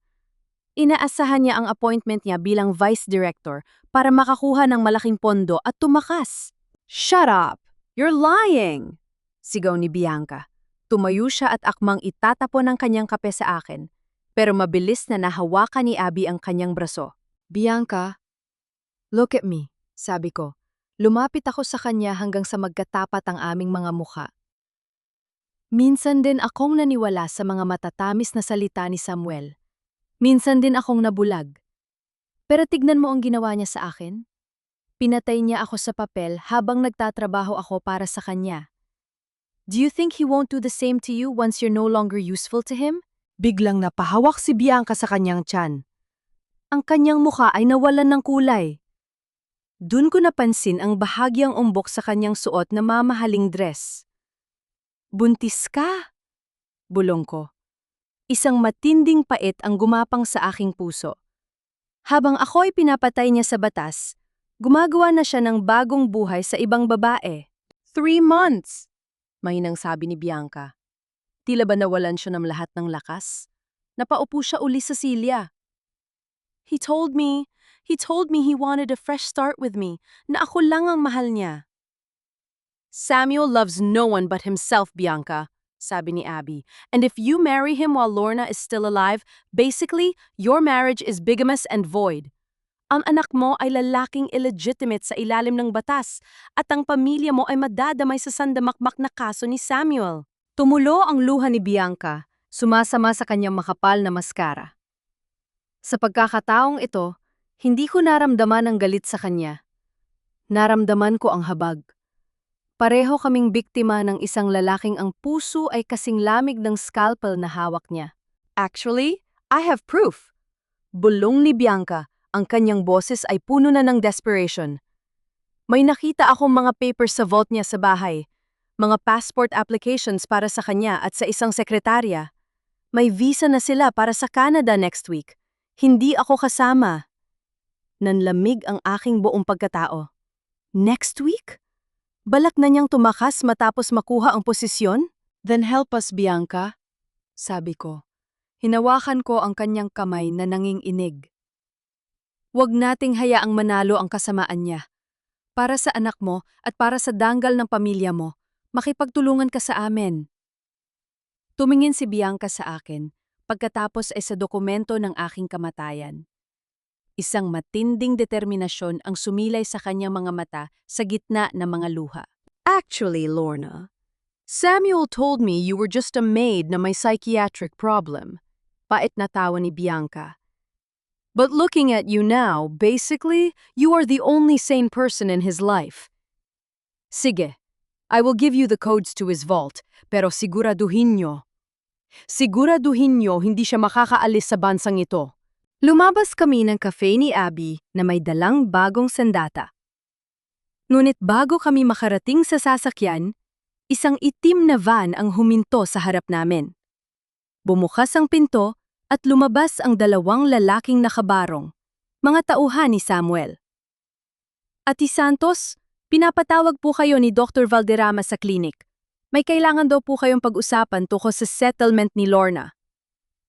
Inaasahan niya ang appointment niya bilang vice director para makakuha ng malaking pondo at tumakas. Shut up! You're lying! Sigaw ni Bianca. Tumayo siya at akmang itatapon ang kanyang kape sa akin. Pero mabilis na nahawakan ni Abby ang kanyang braso. Bianca, look at me, sabi ko. Lumapit ako sa kanya hanggang sa magkatapat ang aming mga mukha. Minsan din akong naniwala sa mga matatamis na salita ni Samuel. Minsan din akong nabulag. Pero tignan mo ang ginawa niya sa akin. Pinatay niya ako sa papel habang nagtatrabaho ako para sa kanya. Do you think he won't do the same to you once you're no longer useful to him? Biglang napahawak si Bianca sa kanyang tiyan. Ang kanyang mukha ay nawalan ng kulay. Dun ko napansin ang bahagyang umbok sa kanyang suot na mamahaling dress. Buntis ka? Bulong ko. Isang matinding pait ang gumapang sa aking puso. Habang ako ay pinapatay niya sa batas, gumagawa na siya ng bagong buhay sa ibang babae. 3 months! Mahinang sabi ni Bianca. Tila ba nawalan siya ng lahat ng lakas? Napaupo siya uli sa silya. He told me he wanted a fresh start with me, na ako lang ang mahal niya. Samuel loves no one but himself, Bianca, sabi ni Abby. And if you marry him while Lorna is still alive, basically, your marriage is bigamous and void. Ang anak mo ay lalaking illegitimate sa ilalim ng batas at ang pamilya mo ay madadamay sa sandamakmak na kaso ni Samuel. Tumulo ang luha ni Bianca, sumasama sa kanyang makapal na maskara. Sa pagkakataong ito, hindi ko naramdaman ang galit sa kanya. Naramdaman ko ang habag. Pareho kaming biktima ng isang lalaking ang puso ay kasing lamig ng scalpel na hawak niya. Actually, I have proof. Bulong ni Bianca, ang kanyang boses ay puno na ng desperation. May nakita akong mga papers sa vault niya sa bahay. Mga passport applications para sa kanya at sa isang sekretarya. May visa na sila para sa Canada next week. Hindi ako kasama. Nanlamig ang aking buong pagkatao. Next week? Balak na niyang tumakas matapos makuha ang posisyon? Then help us, Bianca, sabi ko. Hinawakan ko ang kanyang kamay na nanginginig. Huwag nating hayaang manalo ang kasamaan niya. Para sa anak mo at para sa danggal ng pamilya mo, makipagtulungan ka sa amin. Tumingin si Bianca sa akin, pagkatapos ay sa dokumento ng aking kamatayan. Isang matinding determinasyon ang sumilay sa kanyang mga mata sa gitna ng mga luha. Actually, Lorna, Samuel told me you were just a maid na may psychiatric problem. Pait na tawa ni Bianca. But looking at you now, basically, you are the only sane person in his life. Sige, I will give you the codes to his vault, pero siguraduhin nyo hindi siya makakaalis sa bansang ito. Lumabas kami ng cafe ni Abby na may dalang bagong sandata. Ngunit bago kami makarating sa sasakyan, isang itim na van ang huminto sa harap namin. Bumukas ang pinto at lumabas ang dalawang lalaking nakabarong, mga tauhan ni Samuel. Ati Santos, pinapatawag po kayo ni Dr. Valderrama sa klinik. May kailangan daw po kayong pag-usapan tungkol sa settlement ni Lorna.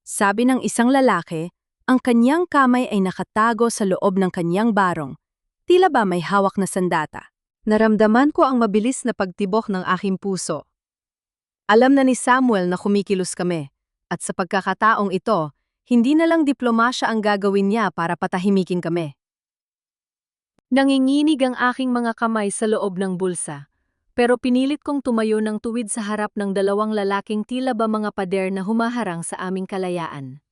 Sabi ng isang lalaki, ang kanyang kamay ay nakatago sa loob ng kanyang barong. Tila ba may hawak na sandata. Naramdaman ko ang mabilis na pagtibok ng aking puso. Alam na ni Samuel na kumikilos kami, at sa pagkakataong ito, hindi na lang diplomasya ang gagawin niya para patahimikin kami. Nanginginig ang aking mga kamay sa loob ng bulsa, pero pinilit kong tumayo ng tuwid sa harap ng dalawang lalaking tila ba mga pader na humaharang sa aming kalayaan.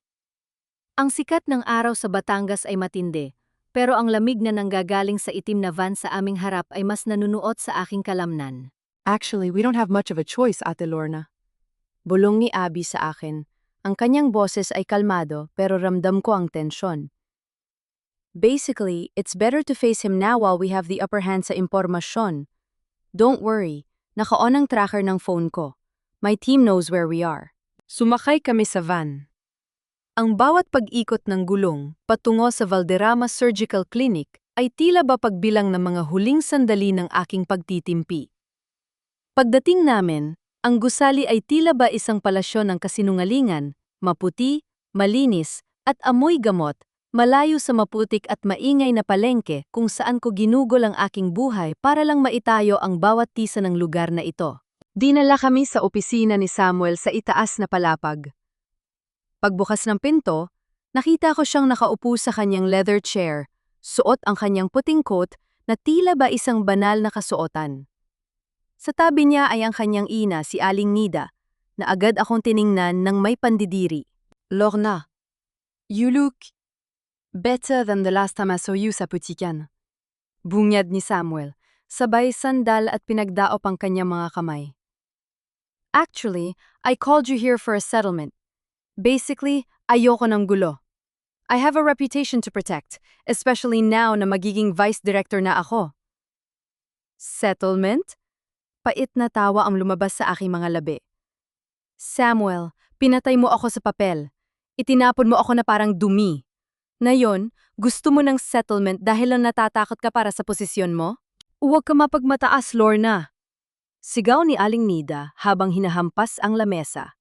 Ang sikat ng araw sa Batangas ay matindi, pero ang lamig na nanggagaling sa itim na van sa aming harap ay mas nanunuot sa aking kalamnan. Actually, we don't have much of a choice, Ate Lorna. Bulong ni Abby sa akin. Ang kanyang boses ay kalmado pero ramdam ko ang tensyon. Basically, it's better to face him now while we have the upper hand sa impormasyon. Don't worry, naka-on ang tracker ng phone ko. My team knows where we are. Sumakay kami sa van. Ang bawat pag-ikot ng gulong patungo sa Valderrama Surgical Clinic ay tila ba pagbilang ng mga huling sandali ng aking pagtitimpi. Pagdating namin, ang gusali ay tila ba isang palasyo ng kasinungalingan, maputi, malinis, at amoy gamot, malayo sa maputik at maingay na palengke kung saan ko ginugol ang aking buhay para lang maitayo ang bawat tisa ng lugar na ito. Dinala kami sa opisina ni Samuel sa itaas na palapag. Pagbukas ng pinto, nakita ko siyang nakaupo sa kanyang leather chair, suot ang kanyang puting coat na tila ba isang banal na kasuotan. Sa tabi niya ay ang kanyang ina, si Aling Nida, na agad akong tiningnan ng may pandidiri. Lorna, you look better than the last time I saw you sa putikan. Bunyad ni Samuel, sabay sandal at pinagdaop ang kanyang mga kamay. Actually, I called you here for a settlement. Basically, ayoko ng gulo. I have a reputation to protect, especially now na magiging vice director na ako. Settlement? Pait na tawa ang lumabas sa aking mga labi. Samuel, pinatay mo ako sa papel. Itinapon mo ako na parang dumi. Ngayon, gusto mo ng settlement dahil lang natatakot ka para sa posisyon mo? Huwag ka mapagmataas, Lorna. Sigaw ni Aling Nida habang hinahampas ang lamesa.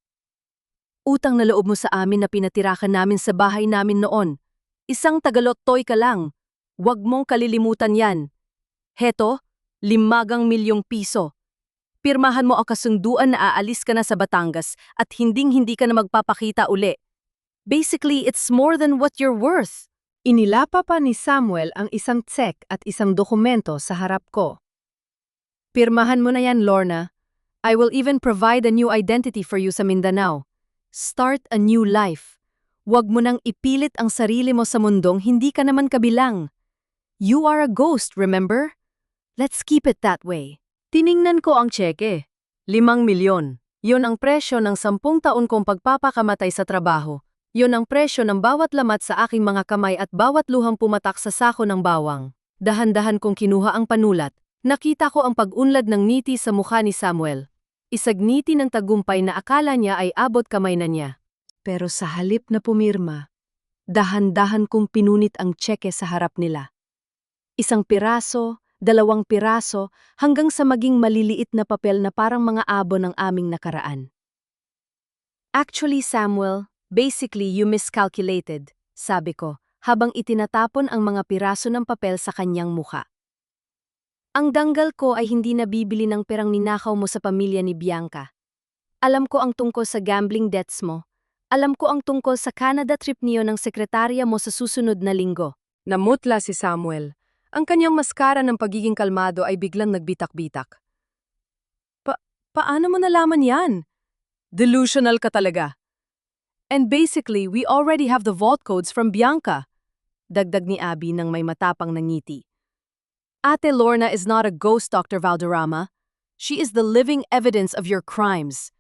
Utang na loob mo sa amin na pinatirakan namin sa bahay namin noon. Isang tagalottoy ka lang. Huwag mong kalilimutan yan. Heto, 5 milyong piso. Pirmahan mo ang kasunduan na aalis ka na sa Batangas at hinding-hindi ka na magpapakita uli. Basically, it's more than what you're worth. Inilapa pa ni Samuel ang isang check at isang dokumento sa harap ko. Pirmahan mo na yan, Lorna. I will even provide a new identity for you sa Mindanao. Start a new life. Huwag mo nang ipilit ang sarili mo sa mundong hindi ka naman kabilang. You are a ghost, remember? Let's keep it that way. Tiningnan ko ang tseke. 5 milyon. Yon ang presyo ng 10 taon kong pagpapakamatay sa trabaho. Yon ang presyo ng bawat lamat sa aking mga kamay at bawat luhang pumatak sa sako ng bawang. Dahan-dahan kong kinuha ang panulat. Nakita ko ang pag-unlad ng ngiti sa mukha ni Samuel. Isagniti ng tagumpay na akala niya ay abot kamay na niya. Pero sa halip na pumirma, dahan-dahan kong pinunit ang tseke sa harap nila. 1 piraso, 2 piraso, hanggang sa maging maliliit na papel na parang mga abo ng aming nakaraan. Actually, Samuel, basically you miscalculated, sabi ko, habang itinatapon ang mga piraso ng papel sa kanyang mukha. Ang danggal ko ay hindi nabibili ng perang ninakaw mo sa pamilya ni Bianca. Alam ko ang tungkol sa gambling debts mo. Alam ko ang tungkol sa Canada trip niyo ng sekretarya mo sa susunod na linggo. Namutla si Samuel. Ang kanyang maskara ng pagiging kalmado ay biglang nagbitak-bitak. Paano mo nalaman yan? Delusional ka talaga. And basically, we already have the vault codes from Bianca. Dagdag ni Abby nang may matapang na ngiti. Ate Lorna is not a ghost, Dr. Valderrama. She is the living evidence of your crimes.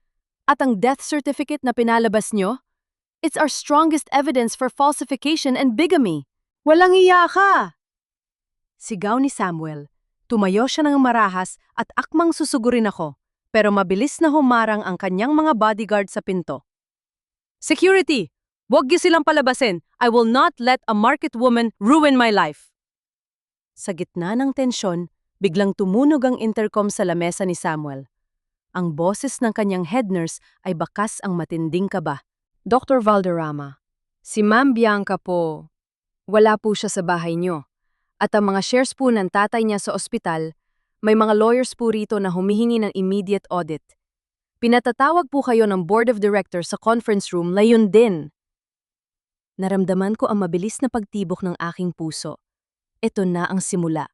At ang death certificate na pinalabas nyo, it's our strongest evidence for falsification and bigamy. Walang iya ka! Sigaw ni Samuel. Tumayo siya ng marahas at akmang susugurin ako, pero mabilis na humarang ang kanyang mga bodyguard sa pinto. Security! Huwag niyo silang palabasin. I will not let a market woman ruin my life. Sa gitna ng tensyon, biglang tumunog ang intercom sa lamesa ni Samuel. Ang boses ng kanyang head nurse ay bakas ang matinding kaba. Dr. Valderrama, si Ma'am Bianca po, wala po siya sa bahay niyo. At ang mga shares po ng tatay niya sa ospital, may mga lawyers po rito na humihingi ng immediate audit. Pinatatawag po kayo ng board of directors sa conference room layon din. Naramdaman ko ang mabilis na pagtibok ng aking puso. Ito na ang simula.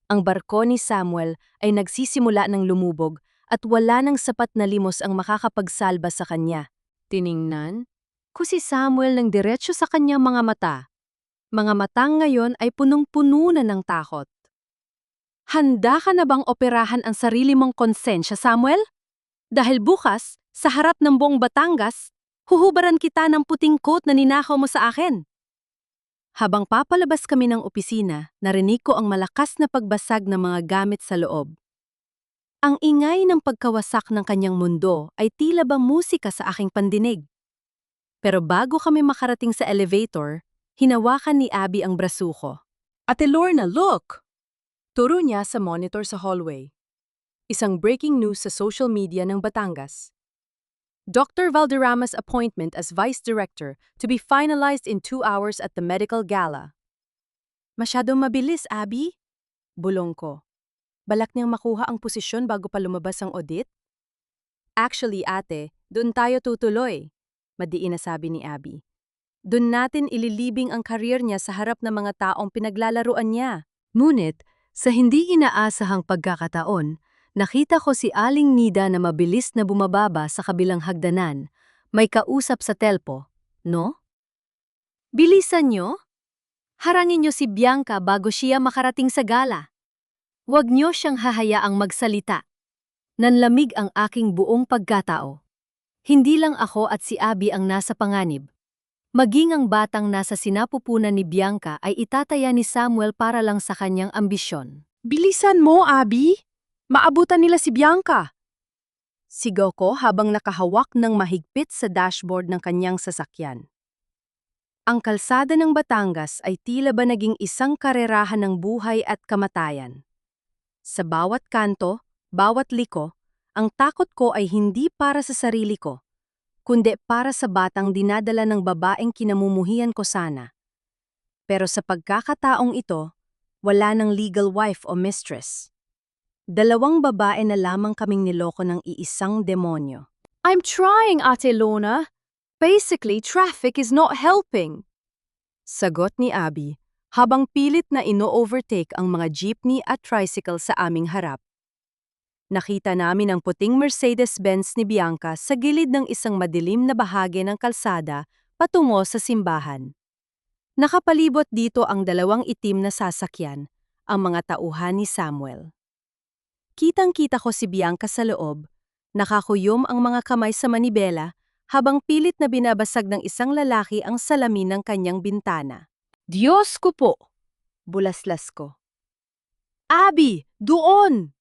Ang barko ni Samuel ay nagsisimula ng lumubog at wala nang sapat na limos ang makakapagsalba sa kanya. Tiningnan ko si Samuel ng diretsyo sa kanyang mga mata. Mga matang ngayon ay punong-puno na ng takot. Handa ka na bang operahan ang sarili mong konsensya, Samuel? Dahil bukas, sa harap ng buong Batangas, huhubaran kita ng puting coat na ninakaw mo sa akin. Habang papalabas kami ng opisina, narinig ko ang malakas na pagbasag ng mga gamit sa loob. Ang ingay ng pagkawasak ng kanyang mundo ay tila ba musika sa aking pandinig. Pero bago kami makarating sa elevator, hinawakan ni Abby ang braso ko. Ate Lorna, look! Turo niya sa monitor sa hallway. Isang breaking news sa social media ng Batangas. Dr. Valderrama's appointment as Vice Director to be finalized in 2 hours at the medical gala. Masyadong mabilis, Abby? Bulong ko. Balak niyang makuha ang posisyon bago pa lumabas ang audit? Actually, ate, doon tayo tutuloy, madiin na sabi ni Abby. Doon natin ililibing ang karir niya sa harap ng mga taong pinaglalaruan niya. Ngunit, sa hindi inaasahang pagkakataon, nakita ko si Aling Nida na mabilis na bumababa sa kabilang hagdanan. May kausap sa telpo, no? Bilisan niyo? Harangin niyo si Bianca bago siya makarating sa gala. Huwag niyo siyang hahayaang magsalita. Nanlamig ang aking buong pagkatao. Hindi lang ako at si Abby ang nasa panganib. Maging ang batang nasa sinapupunan ni Bianca ay itataya ni Samuel para lang sa kanyang ambisyon. Bilisan mo, Abby! Maabutan nila si Bianca! Sigaw ko habang nakahawak ng mahigpit sa dashboard ng kanyang sasakyan. Ang kalsada ng Batangas ay tila ba naging isang karerahan ng buhay at kamatayan. Sa bawat kanto, bawat liko, ang takot ko ay hindi para sa sarili ko, kundi para sa batang dinadala ng babaeng kinamumuhian ko sana. Pero sa pagkakataong ito, wala ng legal wife o mistress. 2 babae na lamang kaming niloko ng iisang demonyo. I'm trying, Ate Lorna. Basically, traffic is not helping. Sagot ni Abby, habang pilit na ino-overtake ang mga jeepney at tricycle sa aming harap. Nakita namin ang puting Mercedes-Benz ni Bianca sa gilid ng isang madilim na bahagi ng kalsada patungo sa simbahan. Nakapalibot dito ang 2 itim na sasakyan, ang mga tauhan ni Samuel. Kitang-kita ko si Bianca sa loob, nakakuyom ang mga kamay sa manibela habang pilit na binabasag ng isang lalaki ang salamin ng kanyang bintana. Diyos ko po! Bulaslas ko. Abby! Doon!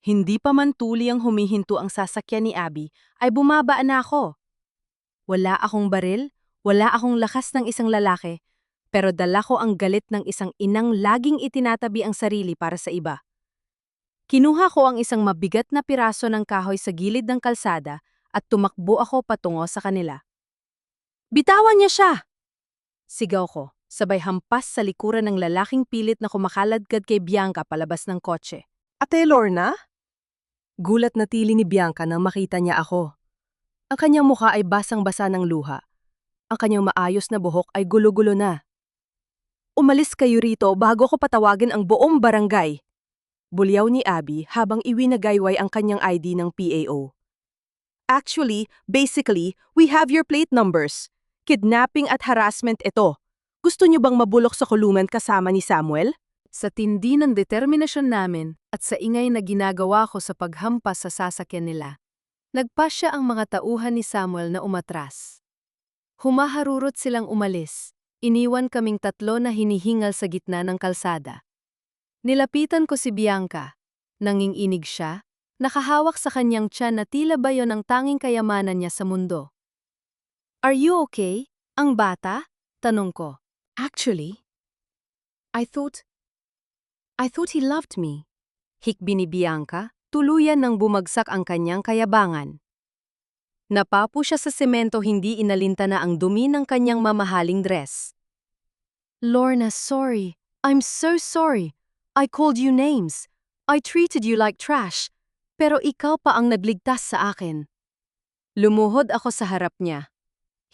Hindi pa man tuli ang humihinto ang sasakyan ni Abby, ay bumaba na ako. Wala akong baril, wala akong lakas ng isang lalaki, pero dala ko ang galit ng isang inang laging itinatabi ang sarili para sa iba. Kinuha ko ang isang mabigat na piraso ng kahoy sa gilid ng kalsada at tumakbo ako patungo sa kanila. Bitawan niya siya! Sigaw ko, Sabay hampas sa likuran ng lalaking pilit na kumakaladkad kay Bianca palabas ng kotse. Ate Lorna? Gulat na tili ni Bianca nang makita niya ako. Ang kanyang mukha ay basang-basa ng luha. Ang kanyang maayos na buhok ay gulo-gulo na. Umalis kayo rito bago ko patawagin ang buong barangay. Bulyaw ni Abby habang iwinagayway ang kanyang ID ng PAO. Actually, basically, we have your plate numbers. Kidnapping at harassment ito. Gusto niyo bang mabulok sa kulungan kasama ni Samuel? Sa tindi ng determinasyon namin at sa ingay na ginagawa ko sa paghampas sa sasakyan nila, nagpasya ang mga tauhan ni Samuel na umatras. Humaharurot silang umalis. Iniwan kaming tatlo na hinihingal sa gitna ng kalsada. Nilapitan ko si Bianca. Nanginginig siya, nakahawak sa kanyang tiyan na tila ba yon ang tanging kayamanan niya sa mundo. Are you okay? Ang bata? Tanong ko. Actually, I thought he loved me. Hikbi ni Bianca, tuluyan nang bumagsak ang kanyang kayabangan. Napapo siya sa semento, hindi inalinta na ang dumi ng kanyang mamahaling dress. Lorna, sorry. I'm so sorry. I called you names. I treated you like trash. Pero ikaw pa ang nagligtas sa akin. Lumuhod ako sa harap niya.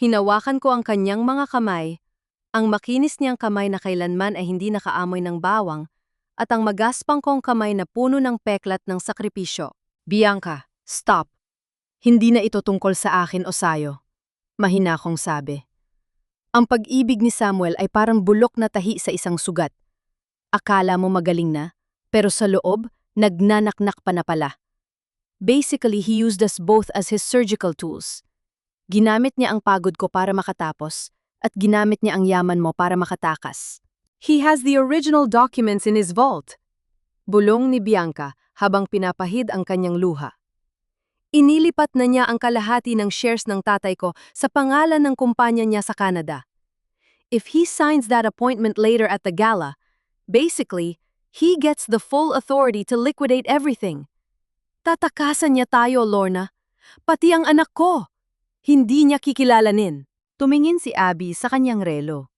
Hinawakan ko ang kanyang mga kamay, ang makinis niyang kamay na kailanman ay hindi nakaamoy ng bawang, at ang magaspang kong kamay na puno ng peklat ng sakripisyo. Bianca, stop. Hindi na ito tungkol sa akin o sayo. Mahina kong sabi. Ang pag-ibig ni Samuel ay parang bulok na tahi sa isang sugat. Akala mo magaling na, pero sa loob, nagnanaknak pa na pala. Basically, he used us both as his surgical tools. Ginamit niya ang pagod ko para makatapos, at ginamit niya ang yaman mo para makatakas. He has the original documents in his vault. Bulong ni Bianca habang pinapahid ang kanyang luha. Inilipat na niya ang kalahati ng shares ng tatay ko sa pangalan ng kumpanya niya sa Canada. If he signs that appointment later at the gala, basically, he gets the full authority to liquidate everything. Tatakasan niya tayo, Lorna. Pati ang anak ko. Hindi niya kikilalanin. Tumingin si Abby sa kanyang relo.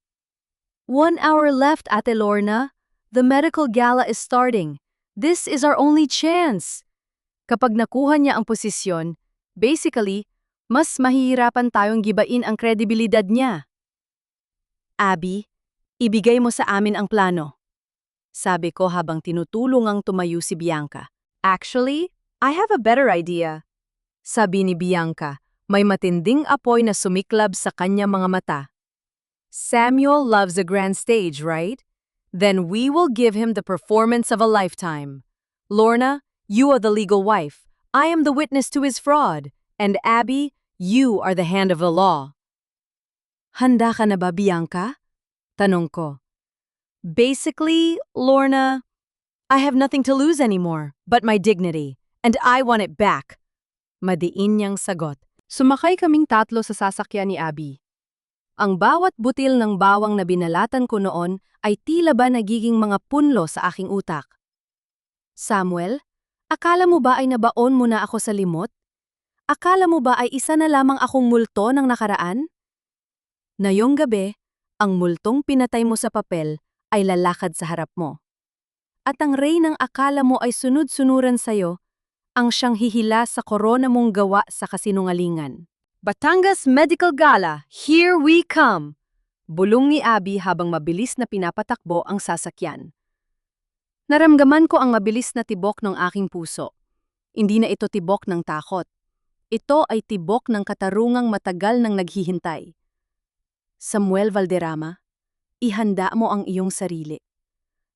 1 hour left, Ate Lorna. The medical gala is starting. This is our only chance. Kapag nakuha niya ang posisyon, basically, mas mahihirapan tayong gibain ang kredibilidad niya. Abby, ibigay mo sa amin ang plano. Sabi ko habang tinutulungang tumayo si Bianca. Actually, I have a better idea. Sabi ni Bianca, may matinding apoy na sumiklab sa kanya mga mata. Samuel loves a grand stage, right? Then we will give him the performance of a lifetime. Lorna, you are the legal wife. I am the witness to his fraud. And Abby, you are the hand of the law. Handa ka na ba, Bianca? Tanong ko. Basically, Lorna, I have nothing to lose anymore but my dignity, and I want it back. Madiin niyang sagot. Sumakay kaming tatlo sa sasakyan ni Abby. Ang bawat butil ng bawang na binalatan ko noon ay tila ba nagiging mga punlo sa aking utak. Samuel, akala mo ba ay nabaon mo na ako sa limot? Akala mo ba ay isa na lamang akong multo ng nakaraan? Ngayong gabi, ang multong pinatay mo sa papel ay lalakad sa harap mo. At ang reynang akala mo ay sunod-sunuran sa'yo, ang siyang hihila sa korona mong gawa sa kasinungalingan. Batangas Medical Gala, here we come! Bulong ni Abby habang mabilis na pinapatakbo ang sasakyan. Naramdaman ko ang mabilis na tibok ng aking puso. Hindi na ito tibok ng takot. Ito ay tibok ng katarungang matagal nang naghihintay. Samuel Valderrama, ihanda mo ang iyong sarili.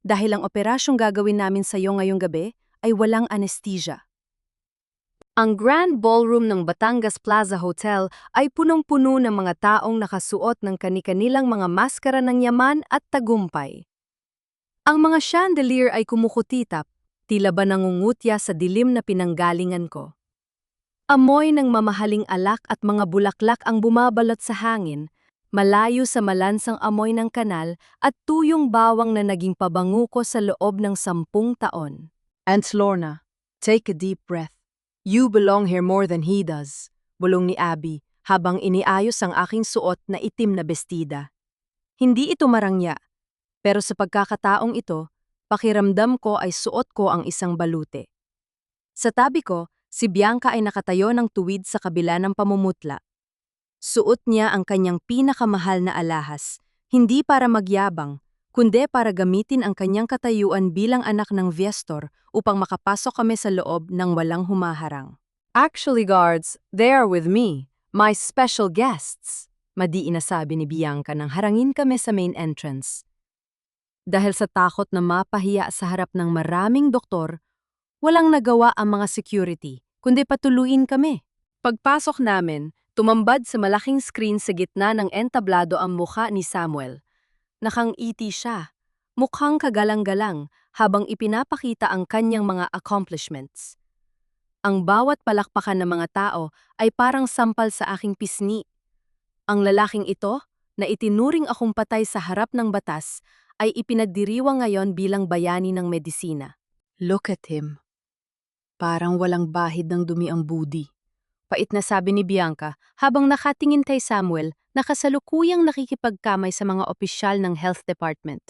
Dahil ang operasyong gagawin namin sa iyo ngayong gabi ay walang anesthesia. Ang Grand Ballroom ng Batangas Plaza Hotel ay punong-puno ng mga taong nakasuot ng kani-kanilang mga maskara ng yaman at tagumpay. Ang mga chandelier ay kumukutitap, tila ba nangungutya sa dilim na pinanggalingan ko. Amoy ng mamahaling alak at mga bulaklak ang bumabalot sa hangin, malayo sa malansang amoy ng kanal at tuyong bawang na naging pabango ko sa loob ng 10 taon. And Lorna, take a deep breath. You belong here more than he does, bulong ni Abby habang iniayos ang aking suot na itim na bestida. Hindi ito marangya. Pero sa pagkakataong ito, pakiramdam ko ay suot ko ang isang balute. Sa tabi ko, si Bianca ay nakatayo ng tuwid sa kabila ng pamumutla. Suot niya ang kanyang pinakamahal na alahas, hindi para magyabang, kundi para gamitin ang kanyang katayuan bilang anak ng Viestor upang makapasok kami sa loob ng walang humaharang. Actually, guards, they are with me, my special guests, madiin na sabi ni Bianca nang harangin kami sa main entrance. Dahil sa takot na mapahiya sa harap ng maraming doktor, walang nagawa ang mga security, kundi patuluin kami. Pagpasok namin, tumambad sa malaking screen sa gitna ng entablado ang mukha ni Samuel. Nakangiti siya, mukhang kagalang-galang habang ipinapakita ang kanyang mga accomplishments. Ang bawat palakpakan ng mga tao ay parang sampal sa aking pisngi. Ang lalaking ito, na itinuring akong patay sa harap ng batas, ay ipinagdiriwang ngayon bilang bayani ng medisina. Look at him. Parang walang bahid ng dumi ang budi. Pait na sabi ni Bianca habang nakatingin kay Samuel na kasalukuyang nakikipagkamay sa mga opisyal ng health department.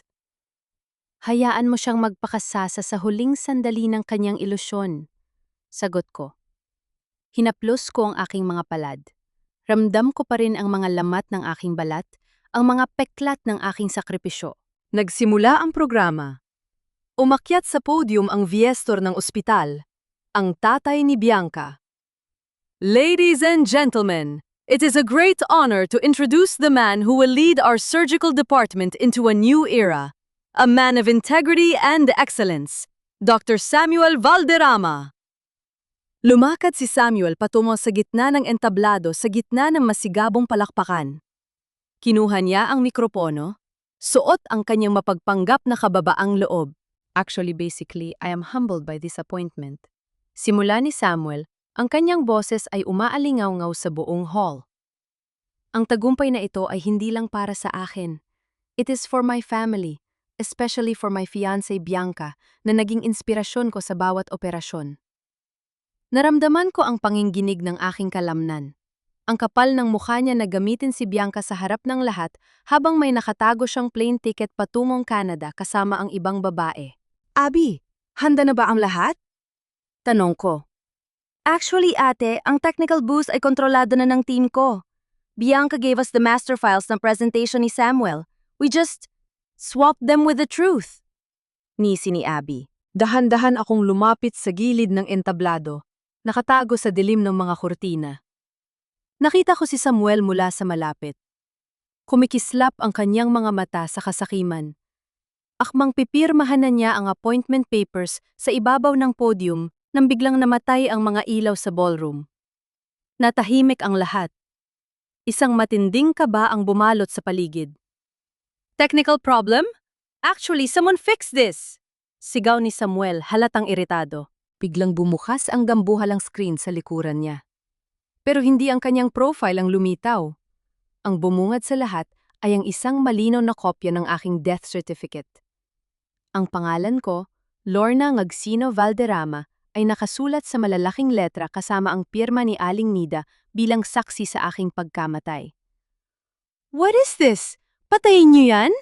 Hayaan mo siyang magpakasasa sa huling sandali ng kanyang ilusyon. Sagot ko. Hinaplos ko ang aking mga palad. Ramdam ko pa rin ang mga lamat ng aking balat, ang mga peklat ng aking sakripisyo. Nagsimula ang programa. Umakyat sa podium ang viestor ng ospital, ang tatay ni Bianca. Ladies and gentlemen, it is a great honor to introduce the man who will lead our surgical department into a new era. A man of integrity and excellence, Dr. Samuel Valderrama. Lumakad si Samuel patungo sa gitna ng entablado sa gitna ng masigabong palakpakan. Kinuha niya ang mikropono, suot ang kanyang mapagpanggap na kababaang loob. Actually, basically, I am humbled by this appointment. Simula ni Samuel, ang kanyang boses ay umaalingaw-ngaw sa buong hall. Ang tagumpay na ito ay hindi lang para sa akin. It is for my family, especially for my fiancé Bianca, na naging inspirasyon ko sa bawat operasyon. Naramdaman ko ang panginginig ng aking kalamnan. Ang kapal ng mukha niya na gamitin si Bianca sa harap ng lahat habang may nakatago siyang plane ticket patungong Canada kasama ang ibang babae. Abby, handa na ba ang lahat? Tanong ko. Actually, ate, ang technical booth ay kontrolado na ng team ko. Bianca gave us the master files ng presentation ni Samuel. We just swapped them with the truth. Nisi ni Abby. Dahan-dahan akong lumapit sa gilid ng entablado, nakatago sa dilim ng mga kurtina. Nakita ko si Samuel mula sa malapit. Kumikislap ang kanyang mga mata sa kasakiman. Akmang pipirmahan na niya ang appointment papers sa ibabaw ng podium nang biglang namatay ang mga ilaw sa ballroom. Natahimik ang lahat. Isang matinding kaba ang bumalot sa paligid. Technical problem? Actually, someone fixed this! Sigaw ni Samuel halatang iritado. Biglang bumukas ang gambuhalang screen sa likuran niya. Pero hindi ang kanyang profile ang lumitaw. Ang bumungad sa lahat ay ang isang malinaw na kopya ng aking death certificate. Ang pangalan ko, Lorna Ngagsino Valderrama, ay nakasulat sa malalaking letra kasama ang pirma ni Aling Nida bilang saksi sa aking pagkamatay. What is this? Patayin niyo yan?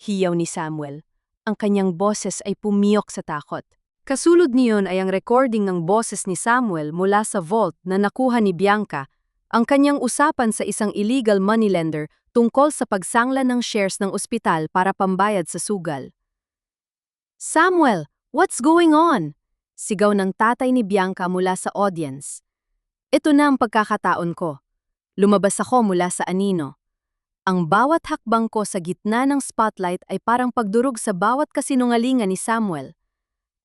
Hiyaw ni Samuel. Ang kanyang boses ay pumiyok sa takot. Kasulod niyon ay ang recording ng boses ni Samuel mula sa vault na nakuha ni Bianca, ang kanyang usapan sa isang illegal moneylender tungkol sa pagsangla ng shares ng ospital para pambayad sa sugal. Samuel, what's going on? Sigaw ng tatay ni Bianca mula sa audience. Ito na ang pagkakataon ko. Lumabas ako mula sa anino. Ang bawat hakbang ko sa gitna ng spotlight ay parang pagdurog sa bawat kasinungalingan ni Samuel.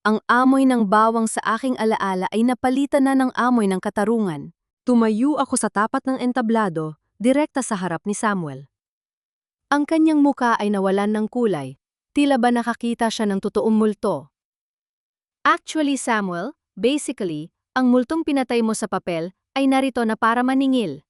Ang amoy ng bawang sa aking alaala ay napalitan na ng amoy ng katarungan. Tumayo ako sa tapat ng entablado, direkta sa harap ni Samuel. Ang kanyang muka ay nawalan ng kulay, tila ba nakakita siya ng totoong multo. Actually, Samuel, basically, ang multong pinatay mo sa papel ay narito na para maningil.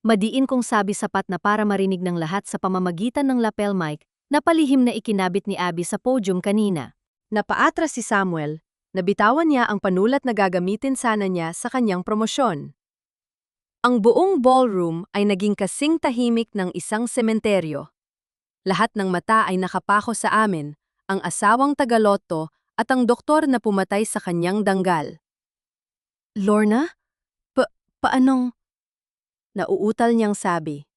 Madiin kong sabi sapat na para marinig ng lahat sa pamamagitan ng lapel mic na palihim na ikinabit ni Abby sa podium kanina. Napaatras si Samuel, nabitawan niya ang panulat na gagamitin sana niya sa kanyang promosyon. Ang buong ballroom ay naging kasing tahimik ng isang sementeryo. Lahat ng mata ay nakapako sa amin, ang asawang taga-lotto at ang doktor na pumatay sa kanyang danggal. Lorna? Paanong? Nauutal niyang sabi.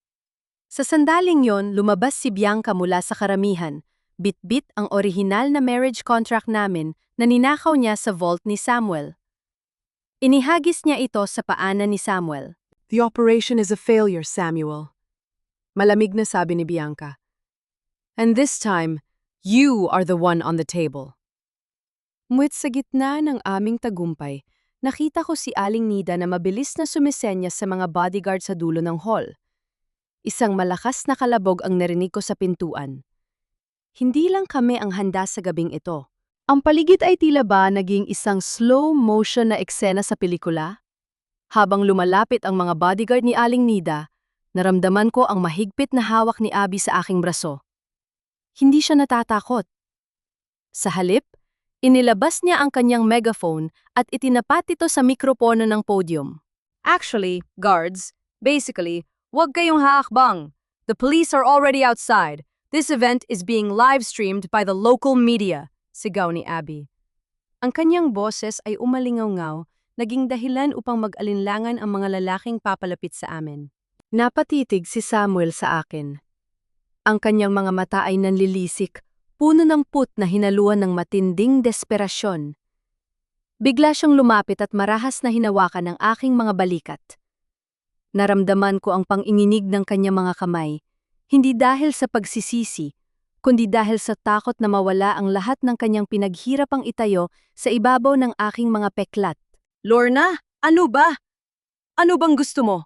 Sa sandaling yon, lumabas si Bianca mula sa karamihan. Bit-bit ang orihinal na marriage contract namin na ninakaw niya sa vault ni Samuel. Inihagis niya ito sa paanan ni Samuel. The operation is a failure, Samuel. Malamig na sabi ni Bianca. And this time, you are the one on the table. Ngunit sa gitna ng aming tagumpay, nakita ko si Aling Nida na mabilis na sumisenyas sa mga bodyguard sa dulo ng hall. Isang malakas na kalabog ang narinig ko sa pintuan. Hindi lang kami ang handa sa gabing ito. Ang paligid ay tila ba naging isang slow motion na eksena sa pelikula? Habang lumalapit ang mga bodyguard ni Aling Nida, naramdaman ko ang mahigpit na hawak ni Abby sa aking braso. Hindi siya natatakot. Sa halip, inilabas niya ang kanyang megaphone at itinapat ito sa mikropono ng podium. Actually, guards, basically, huwag kayong haakbang. The police are already outside. This event is being live-streamed by the local media, sigaw ni Abby. Ang kanyang boses ay umalingaw-ngaw, naging dahilan upang mag-alinlangan ang mga lalaking papalapit sa amin. Napatitig si Samuel sa akin. Ang kanyang mga mata ay nanlilisik, puno ng put na hinaluan ng matinding desperasyon. Bigla siyang lumapit at marahas na hinawakan ang aking mga balikat. Naramdaman ko ang panginginig ng kanyang mga kamay, hindi dahil sa pagsisisi, kundi dahil sa takot na mawala ang lahat ng kanyang pinaghirapang itayo sa ibabaw ng aking mga peklat. Lorna, ano ba? Ano bang gusto mo?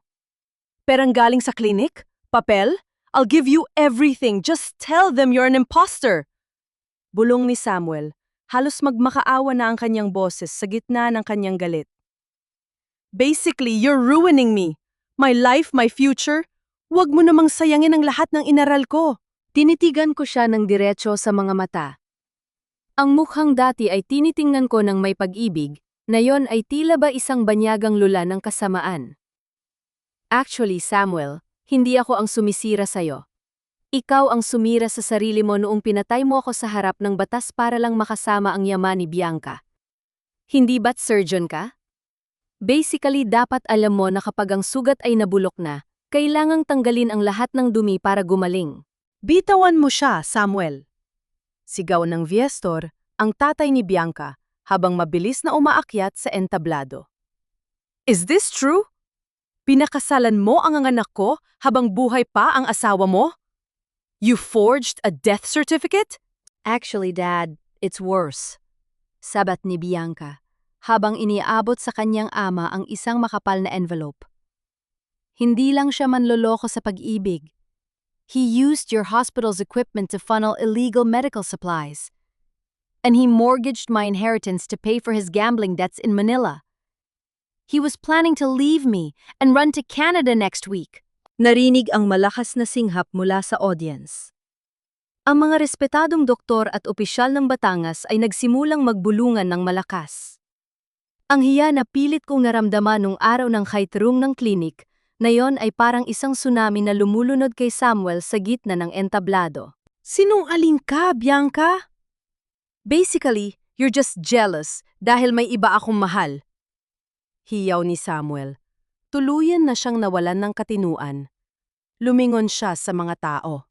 Perang galing sa klinik? Papel? I'll give you everything. Just tell them you're an imposter. Bulong ni Samuel. Halos magmakaawa na ang kanyang boses sa gitna ng kanyang galit. Basically, you're ruining me. My life, my future. Huwag mo namang sayangin ang lahat ng inaral ko. Tinitigan ko siya ng diretso sa mga mata. Ang mukhang dati ay tinitingnan ko ng may pag-ibig, na yon ay tila ba isang banyagang lula ng kasamaan. Actually, Samuel, hindi ako ang sumisira sa'yo. Ikaw ang sumira sa sarili mo noong pinatay mo ako sa harap ng batas para lang makasama ang yaman ni Bianca. Hindi ba't surgeon ka? Basically, dapat alam mo na kapag ang sugat ay nabulok na, kailangang tanggalin ang lahat ng dumi para gumaling. Bitawan mo siya, Samuel. Sigaw ng Viestor, ang tatay ni Bianca, habang mabilis na umaakyat sa entablado. Is this true? Pinakasalan mo ang anak ko habang buhay pa ang asawa mo? You forged a death certificate? Actually, Dad, it's worse. Sabat ni Bianca, habang iniabot sa kanyang ama ang isang makapal na envelope. Hindi lang siya manloloko sa pag-ibig. He used your hospital's equipment to funnel illegal medical supplies. And he mortgaged my inheritance to pay for his gambling debts in Manila. He was planning to leave me and run to Canada next week. Narinig ang malakas na singhap mula sa audience. Ang mga respetadong doktor at opisyal ng Batangas ay nagsimulang magbulungan ng malakas. Ang hiya na pilit kong naramdaman nung araw ng kaitrung ng klinik, na yon ay parang isang tsunami na lumulunod kay Samuel sa gitna ng entablado. Sinungaling ka, Bianca? Basically, you're just jealous dahil may iba akong mahal. Hiyaw ni Samuel. Tuluyan na siyang nawalan ng katinuan. Lumingon siya sa mga tao.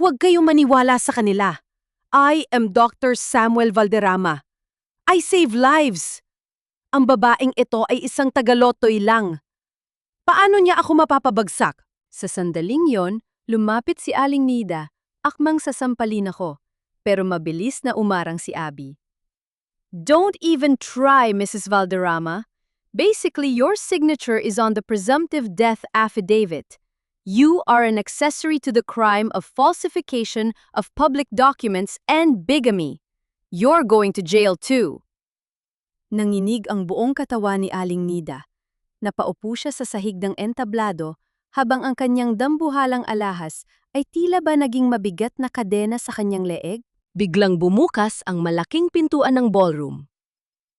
Huwag kayong maniwala sa kanila. I am Dr. Samuel Valderrama. I save lives. Ang babaeng ito ay isang taga-lottoy lang. Paano niya ako mapapabagsak? Sa sandaling yon, lumapit si Aling Nida, akmang sasampalin ako, pero mabilis na umarang si Abby. Don't even try, Mrs. Valderrama. Basically, your signature is on the presumptive death affidavit. You are an accessory to the crime of falsification of public documents and bigamy. You're going to jail too. Nanginig ang buong katawan ni Aling Nida. Napaupo siya sa sahig ng entablado habang ang kanyang dambuhalang alahas ay tila ba naging mabigat na kadena sa kanyang leeg. Biglang bumukas ang malaking pintuan ng ballroom.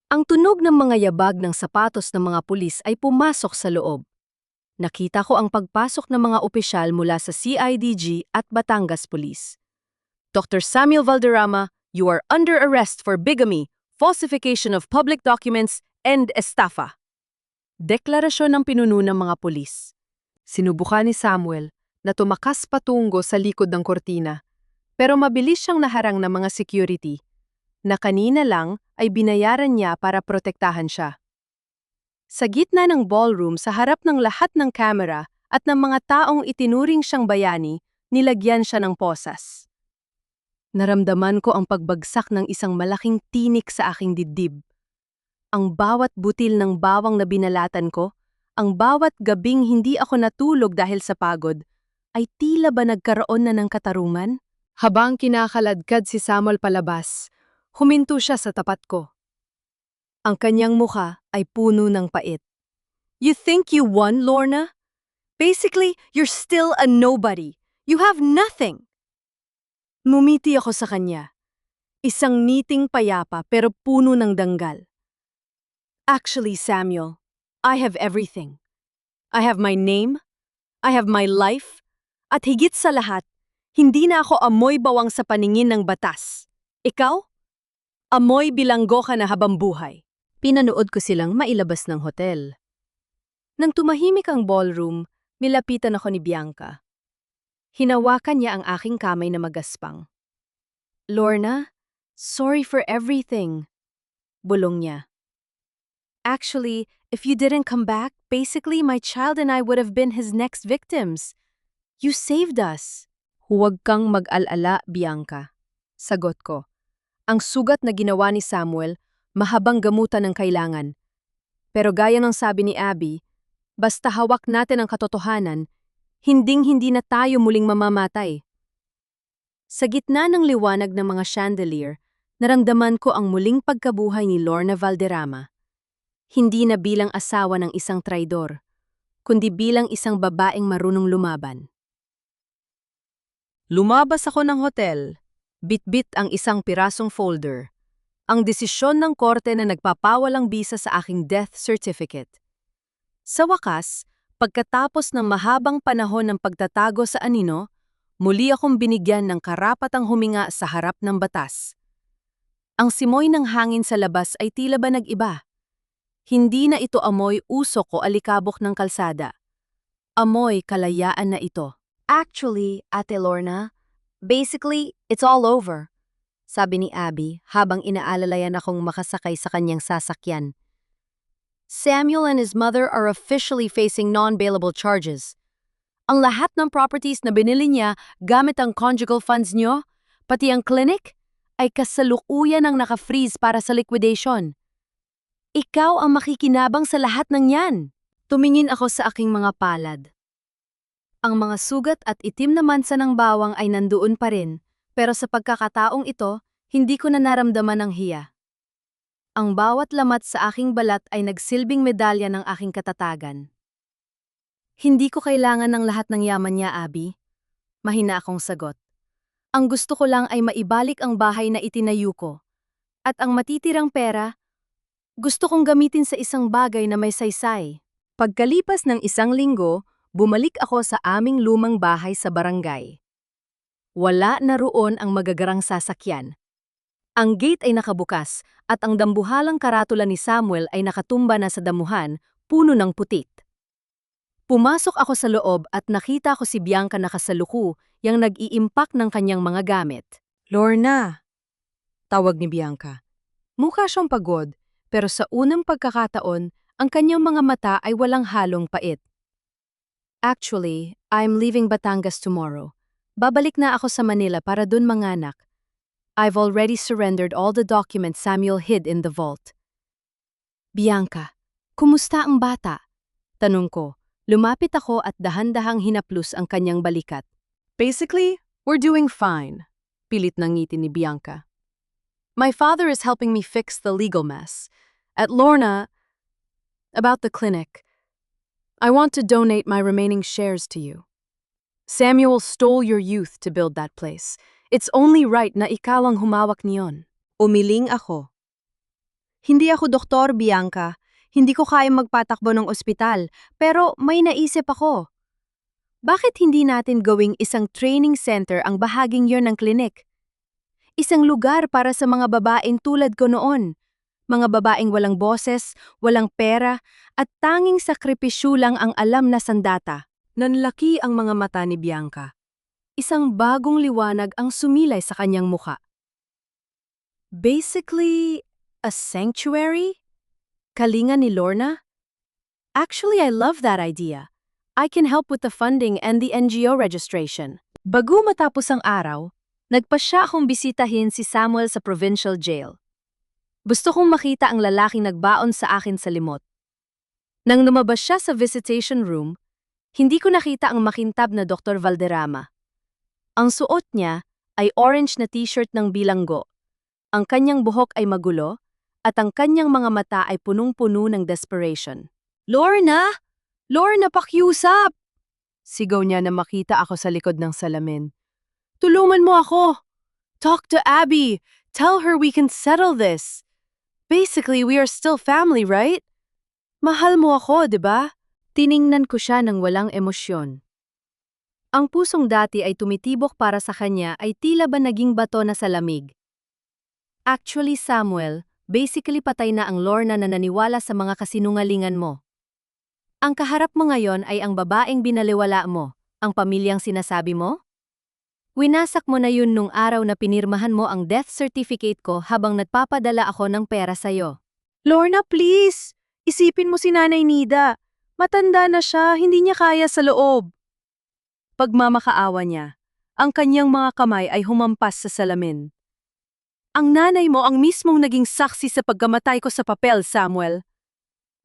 Ang tunog ng mga yabag ng sapatos ng mga pulis ay pumasok sa loob. Nakita ko ang pagpasok ng mga opisyal mula sa CIDG at Batangas Police. Dr. Samuel Valderrama, you are under arrest for bigamy, falsification of public documents, and estafa. Deklarasyon ng pinuno ng mga pulis. Sinubukan ni Samuel na tumakas patungo sa likod ng kortina, pero mabilis siyang naharang ng mga security, na kanina lang ay binayaran niya para protektahan siya. Sa gitna ng ballroom sa harap ng lahat ng kamera at ng mga taong itinuring siyang bayani, nilagyan siya ng posas. Naramdaman ko ang pagbagsak ng isang malaking tinik sa aking dibdib. Ang bawat butil ng bawang na binalatan ko, ang bawat gabing hindi ako natulog dahil sa pagod, ay tila ba nagkaroon na ng katarungan? Habang kinakaladkad si Samuel palabas, huminto siya sa tapat ko. Ang kanyang mukha ay puno ng pait. You think you won, Lorna? Basically, you're still a nobody. You have nothing. Ngumiti ako sa kanya. Isang ngiting payapa pero puno ng danggal. Actually, Samuel, I have everything. I have my name, I have my life, at higit sa lahat, hindi na ako amoy bawang sa paningin ng batas. Ikaw? Amoy bilanggo ka na habang buhay. Pinanood ko silang mailabas ng hotel. Nang tumahimik ang ballroom, nilapitan ako ni Bianca. Hinawakan niya ang aking kamay na magaspang. Lorna, sorry for everything. Bulong niya. Actually, if you didn't come back, basically my child and I would have been his next victims. You saved us. Huwag kang mag-alala, Bianca. Sagot ko. Ang sugat na ginawa ni Samuel, mahabang gamutan ng kailangan. Pero gaya ng sabi ni Abby, basta hawak natin ang katotohanan, hinding-hindi na tayo muling mamamatay. Sa gitna ng liwanag ng mga chandelier, naramdaman ko ang muling pagkabuhay ni Lorna Valderrama. Hindi na bilang asawa ng isang traidor, kundi bilang isang babaeng marunong lumaban. Lumabas ako ng hotel. Bit-bit ang isang pirasong folder. Ang desisyon ng korte na nagpapawalang bisa sa aking death certificate. Sa wakas, pagkatapos ng mahabang panahon ng pagtatago sa anino, muli akong binigyan ng karapatang huminga sa harap ng batas. Ang simoy ng hangin sa labas ay tila ba nag-iba. Hindi na ito amoy usok o alikabok ng kalsada. Amoy kalayaan na ito. Actually, Ate Lorna, basically, it's all over. Sabi ni Abby habang inaalalayan akong makasakay sa kanyang sasakyan. Samuel and his mother are officially facing non-bailable charges. Ang lahat ng properties na binili niya gamit ang conjugal funds niyo, pati ang clinic, ay kasalukuyan ang naka-freeze para sa liquidation. Ikaw ang makikinabang sa lahat ng yan. Tumingin ako sa aking mga palad. Ang mga sugat at itim na mansa ng bawang ay nandoon pa rin, pero sa pagkakataong ito, hindi ko na naramdaman ang hiya. Ang bawat lamat sa aking balat ay nagsilbing medalya ng aking katatagan. Hindi ko kailangan ng lahat ng yaman niya, Abby. Mahina akong sagot. Ang gusto ko lang ay maibalik ang bahay na itinayo ko. At ang matitirang pera, gusto kong gamitin sa isang bagay na may saysay. Pagkalipas ng 1 linggo, bumalik ako sa aming lumang bahay sa barangay. Wala na roon ang magagarang sasakyan. Ang gate ay nakabukas at ang dambuhalang karatula ni Samuel ay nakatumba na sa damuhan, puno ng putik. Pumasok ako sa loob at nakita ko si Bianca nakasaluku, yang nag-iimpak ng kanyang mga gamit. Lorna! Tawag ni Bianca. Mukha siyang pagod, pero sa unang pagkakataon, ang kanyang mga mata ay walang halong pait. Actually, I'm leaving Batangas tomorrow. Babalik na ako sa Manila para dun manganak. I've already surrendered all the documents Samuel hid in the vault. Bianca, kumusta ang bata? Tanong ko. Lumapit ako at dahan-dahang hinaplos ang kanyang balikat. Basically, we're doing fine. Pilit ng ngiti ni Bianca. My father is helping me fix the legal mess. At Lorna, about the clinic, I want to donate my remaining shares to you. Samuel stole your youth to build that place. It's only right na ikaw ang humawak niyon. Umiling ako. Hindi ako doktor, Bianca. Hindi ko kayang magpatakbo ng ospital, pero may naisip ako. Bakit hindi natin gawing isang training center ang bahaging yon ng klinik? Isang lugar para sa mga babaeng tulad ko noon. Mga babaeng walang boses, walang pera, at tanging sakripisyo lang ang alam na sandata. Nanlaki ang mga mata ni Bianca. Isang bagong liwanag ang sumilay sa kanyang muka. Basically, a sanctuary? Kalinga ni Lorna? Actually, I love that idea. I can help with the funding and the NGO registration. Bago matapos ang araw, nagpasya akong bisitahin si Samuel sa provincial jail. Gusto kong makita ang lalaking nagbaon sa akin sa limot. Nang lumabas siya sa visitation room, hindi ko nakita ang makintab na Dr. Valderrama. Ang suot niya ay orange na t-shirt ng bilanggo. Ang kanyang buhok ay magulo, at ang kanyang mga mata ay punong-puno ng desperation. Lorna! Lorna, pakiusap! Sigaw niya na makita ako sa likod ng salamin. Tulungan mo ako! Talk to Abby! Tell her we can settle this! Basically, we are still family, right? Mahal mo ako, di ba? Tiningnan ko siya ng walang emosyon. Ang pusong dati ay tumitibok para sa kanya ay tila ba naging bato na sa lamig. Actually, Samuel, basically patay na ang Lorna na naniwala sa mga kasinungalingan mo. Ang kaharap mo ngayon ay ang babaeng binaliwala mo, ang pamilyang sinasabi mo? Winasak mo na yun nung araw na pinirmahan mo ang death certificate ko habang nagpapadala ako ng pera sa'yo. Lorna, please! Isipin mo si Nanay Nida. Matanda na siya, hindi niya kaya sa loob. Pagmamakaawa niya, ang kanyang mga kamay ay humampas sa salamin. Ang nanay mo ang mismong naging saksi sa pagkamatay ko sa papel, Samuel.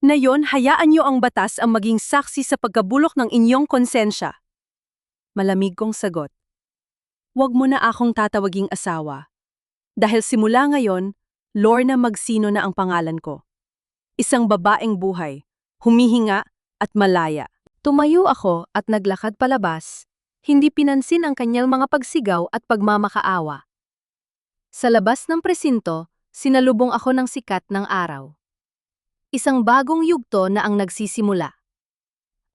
Ngayon, hayaan niyo ang batas ang maging saksi sa pagkabulok ng inyong konsensya. Malamig kong sagot. Huwag mo na akong tatawaging asawa. Dahil simula ngayon, Lorna Magsino na ang pangalan ko. Isang babaeng buhay, humihinga at malaya. Tumayo ako at naglakad palabas, hindi pinansin ang kanyang mga pagsigaw at pagmamakaawa. Sa labas ng presinto, sinalubong ako ng sikat ng araw. Isang bagong yugto na ang nagsisimula.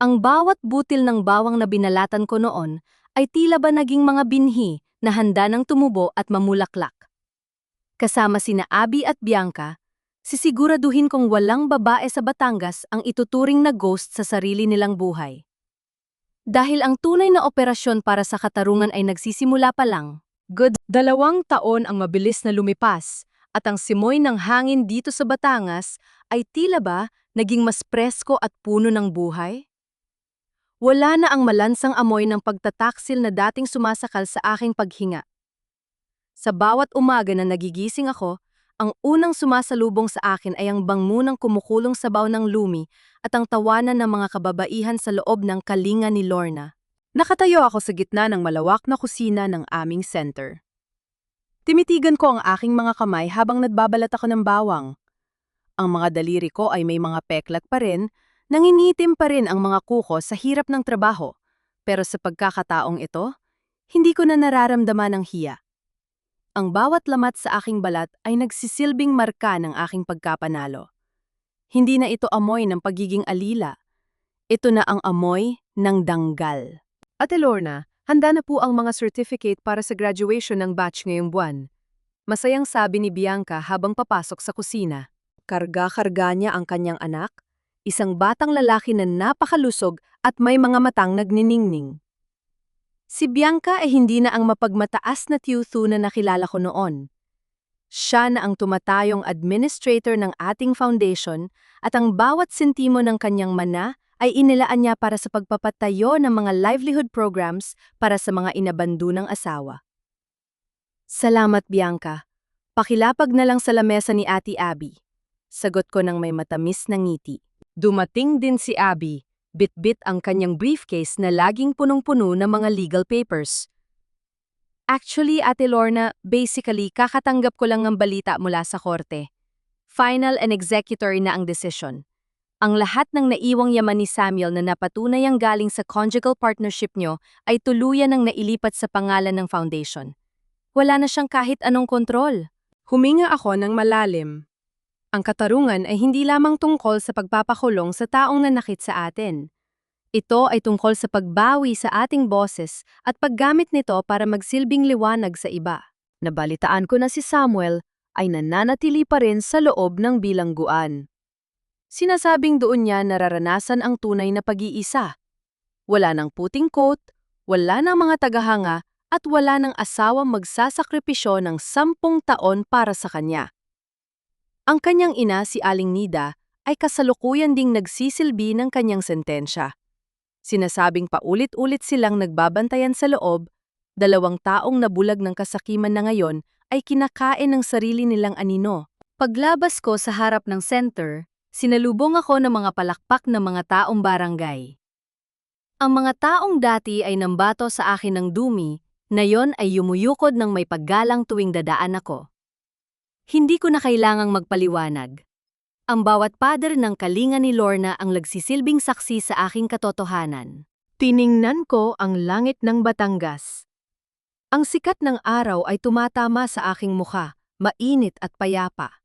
Ang bawat butil ng bawang na binalatan ko noon ay tila ba naging mga binhi na handa ng tumubo at mamulaklak. Kasama sina Abby at Bianca, sisiguraduhin kong walang babae sa Batangas ang ituturing na ghost sa sarili nilang buhay. Dahil ang tunay na operasyon para sa katarungan ay nagsisimula pa lang. 2 taon ang mabilis na lumipas, at ang simoy ng hangin dito sa Batangas ay tila ba naging mas presko at puno ng buhay? Wala na ang malansang amoy ng pagtataksil na dating sumasakal sa aking paghinga. Sa bawat umaga na nagigising ako, ang unang sumasalubong sa akin ay ang bangmunang kumukulong sabaw ng lumi at ang tawanan ng mga kababaihan sa loob ng kalinga ni Lorna. Nakatayo ako sa gitna ng malawak na kusina ng aming center. Timitigan ko ang aking mga kamay habang nagbabalat ako ng bawang. Ang mga daliri ko ay may mga peklat pa rin, nangingitim pa rin ang mga kuko sa hirap ng trabaho, pero sa pagkakataong ito, hindi ko na nararamdaman ang hiya. Ang bawat lamat sa aking balat ay nagsisilbing marka ng aking pagkapanalo. Hindi na ito amoy ng pagiging alila. Ito na ang amoy ng danggal. Ate Lorna, handa na po ang mga certificate para sa graduation ng batch ngayong buwan. Masayang sabi ni Bianca habang papasok sa kusina. Karga-karga niya ang kanyang anak, isang batang lalaki na napakalusog at may mga matang nagniningning. Si Bianca ay hindi na ang mapagmataas na tiyuthu na nakilala ko noon. Siya na ang tumatayong administrator ng ating foundation at ang bawat sentimo ng kanyang mana ay inilaan niya para sa pagpapatayo ng mga livelihood programs para sa mga inabandunang asawa. Salamat, Bianca. Pakilapag na lang sa lamesa ni Ate Abby. Sagot ko ng may matamis na ngiti. Dumating din si Abby. Bit-bit ang kanyang briefcase na laging punong-puno ng mga legal papers. Actually, Ate Lorna, basically kakatanggap ko lang ng balita mula sa korte. Final and executory na ang desisyon. Ang lahat ng naiwang yaman ni Samuel na napatunay ang galing sa conjugal partnership nyo ay tuluyan ng nailipat sa pangalan ng foundation. Wala na siyang kahit anong kontrol. Huminga ako ng malalim. Ang katarungan ay hindi lamang tungkol sa pagpapakulong sa taong nanakit sa atin. Ito ay tungkol sa pagbawi sa ating boses at paggamit nito para magsilbing liwanag sa iba. Nabalitaan ko na si Samuel ay nananatili pa rin sa loob ng bilangguan. Sinasabing doon niya nararanasan ang tunay na pag-iisa. Wala ng puting coat, wala ng mga tagahanga, at wala ng asawang magsasakripisyo ng 10 taon para sa kanya. Ang kanyang ina, si Aling Nida, ay kasalukuyan ding nagsisilbi ng kanyang sentensya. Sinasabing paulit-ulit silang nagbabantayan sa loob, 2 taong nabulag ng kasakiman na ngayon ay kinakain ng sarili nilang anino. Paglabas ko sa harap ng center, sinalubong ako ng mga palakpak na mga taong barangay. Ang mga taong dati ay nambato sa akin ng dumi, ngayon ay yumuyukod ng may paggalang tuwing dadaan ako. Hindi ko na kailangang magpaliwanag. Ang bawat pader ng kalinga ni Lorna ang nagsisilbing saksi sa aking katotohanan. Tiningnan ko ang langit ng Batangas. Ang sikat ng araw ay tumatama sa aking mukha, mainit at payapa.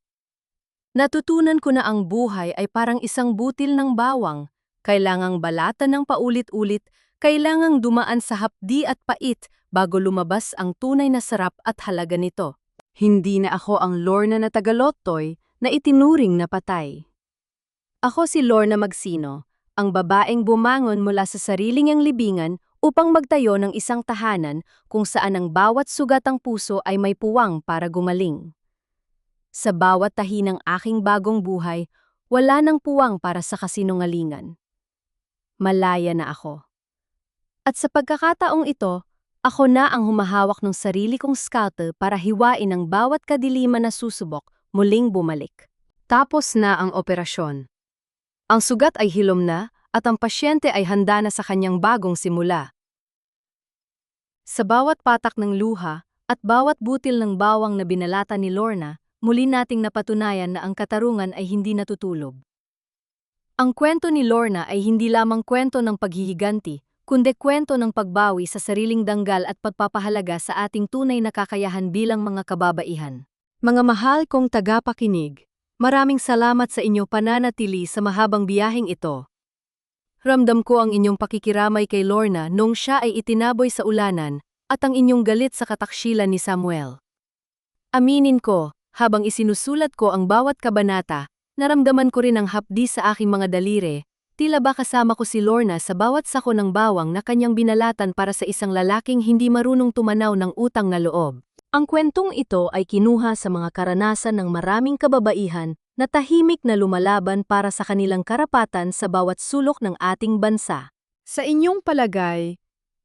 Natutunan ko na ang buhay ay parang isang butil ng bawang, kailangang balatan ng paulit-ulit, kailangang dumaan sa hapdi at pait bago lumabas ang tunay na sarap at halaga nito. Hindi na ako ang Lorna na tagalottoy na itinuring na patay. Ako si Lorna Magsino, ang babaeng bumangon mula sa sariling niyang libingan upang magtayo ng isang tahanan kung saan ang bawat sugatang puso ay may puwang para gumaling. Sa bawat tahi ng aking bagong buhay, wala nang puwang para sa kasinungalingan. Malaya na ako. At sa pagkakataong ito, ako na ang humahawak ng sarili kong scalpel para hiwain ang bawat kadiliman na susubok muling bumalik. Tapos na ang operasyon. Ang sugat ay hilom na at ang pasyente ay handa na sa kanyang bagong simula. Sa bawat patak ng luha at bawat butil ng bawang na binalata ni Lorna, muli nating napatunayan na ang katarungan ay hindi natutulog. Ang kwento ni Lorna ay hindi lamang kwento ng paghihiganti, kundi kwento ng pagbawi sa sariling danggal at pagpapahalaga sa ating tunay na kakayahan bilang mga kababaihan. Mga mahal kong tagapakinig, maraming salamat sa inyong pananatili sa mahabang biyaheng ito. Ramdam ko ang inyong pakikiramay kay Lorna nung siya ay itinaboy sa ulanan at ang inyong galit sa kataksilan ni Samuel. Aminin ko, habang isinusulat ko ang bawat kabanata, naramdaman ko rin ang hapdi sa aking mga daliri, tila ba kasama ko si Lorna sa bawat sako ng bawang na kanyang binalatan para sa isang lalaking hindi marunong tumanaw ng utang na loob. Ang kwentong ito ay kinuha sa mga karanasan ng maraming kababaihan na tahimik na lumalaban para sa kanilang karapatan sa bawat sulok ng ating bansa. Sa inyong palagay,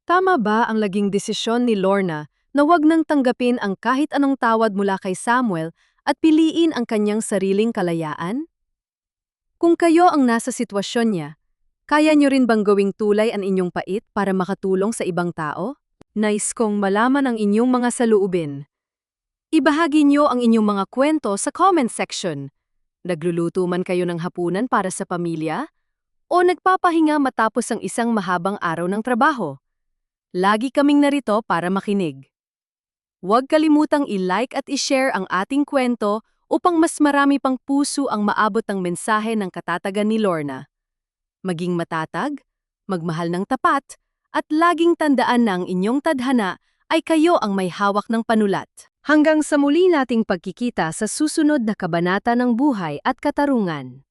tama ba ang naging desisyon ni Lorna na wag nang tanggapin ang kahit anong tawad mula kay Samuel at piliin ang kanyang sariling kalayaan? Kung kayo ang nasa sitwasyon niya, kaya niyo rin bang gawing tulay ang inyong pait para makatulong sa ibang tao? Nais kong malaman ang inyong mga saloobin. Ibahagi niyo ang inyong mga kwento sa comment section. Nagluluto man kayo ng hapunan para sa pamilya? O nagpapahinga matapos ang isang mahabang araw ng trabaho? Lagi kaming narito para makinig. Huwag kalimutang i-like at i-share ang ating kwento upang mas marami pang puso ang maabot ng mensahe ng katatagan ni Lorna. Maging matatag, magmahal ng tapat, at laging tandaan na ang inyong tadhana ay kayo ang may hawak ng panulat. Hanggang sa muli nating pagkikita sa susunod na kabanata ng buhay at katarungan.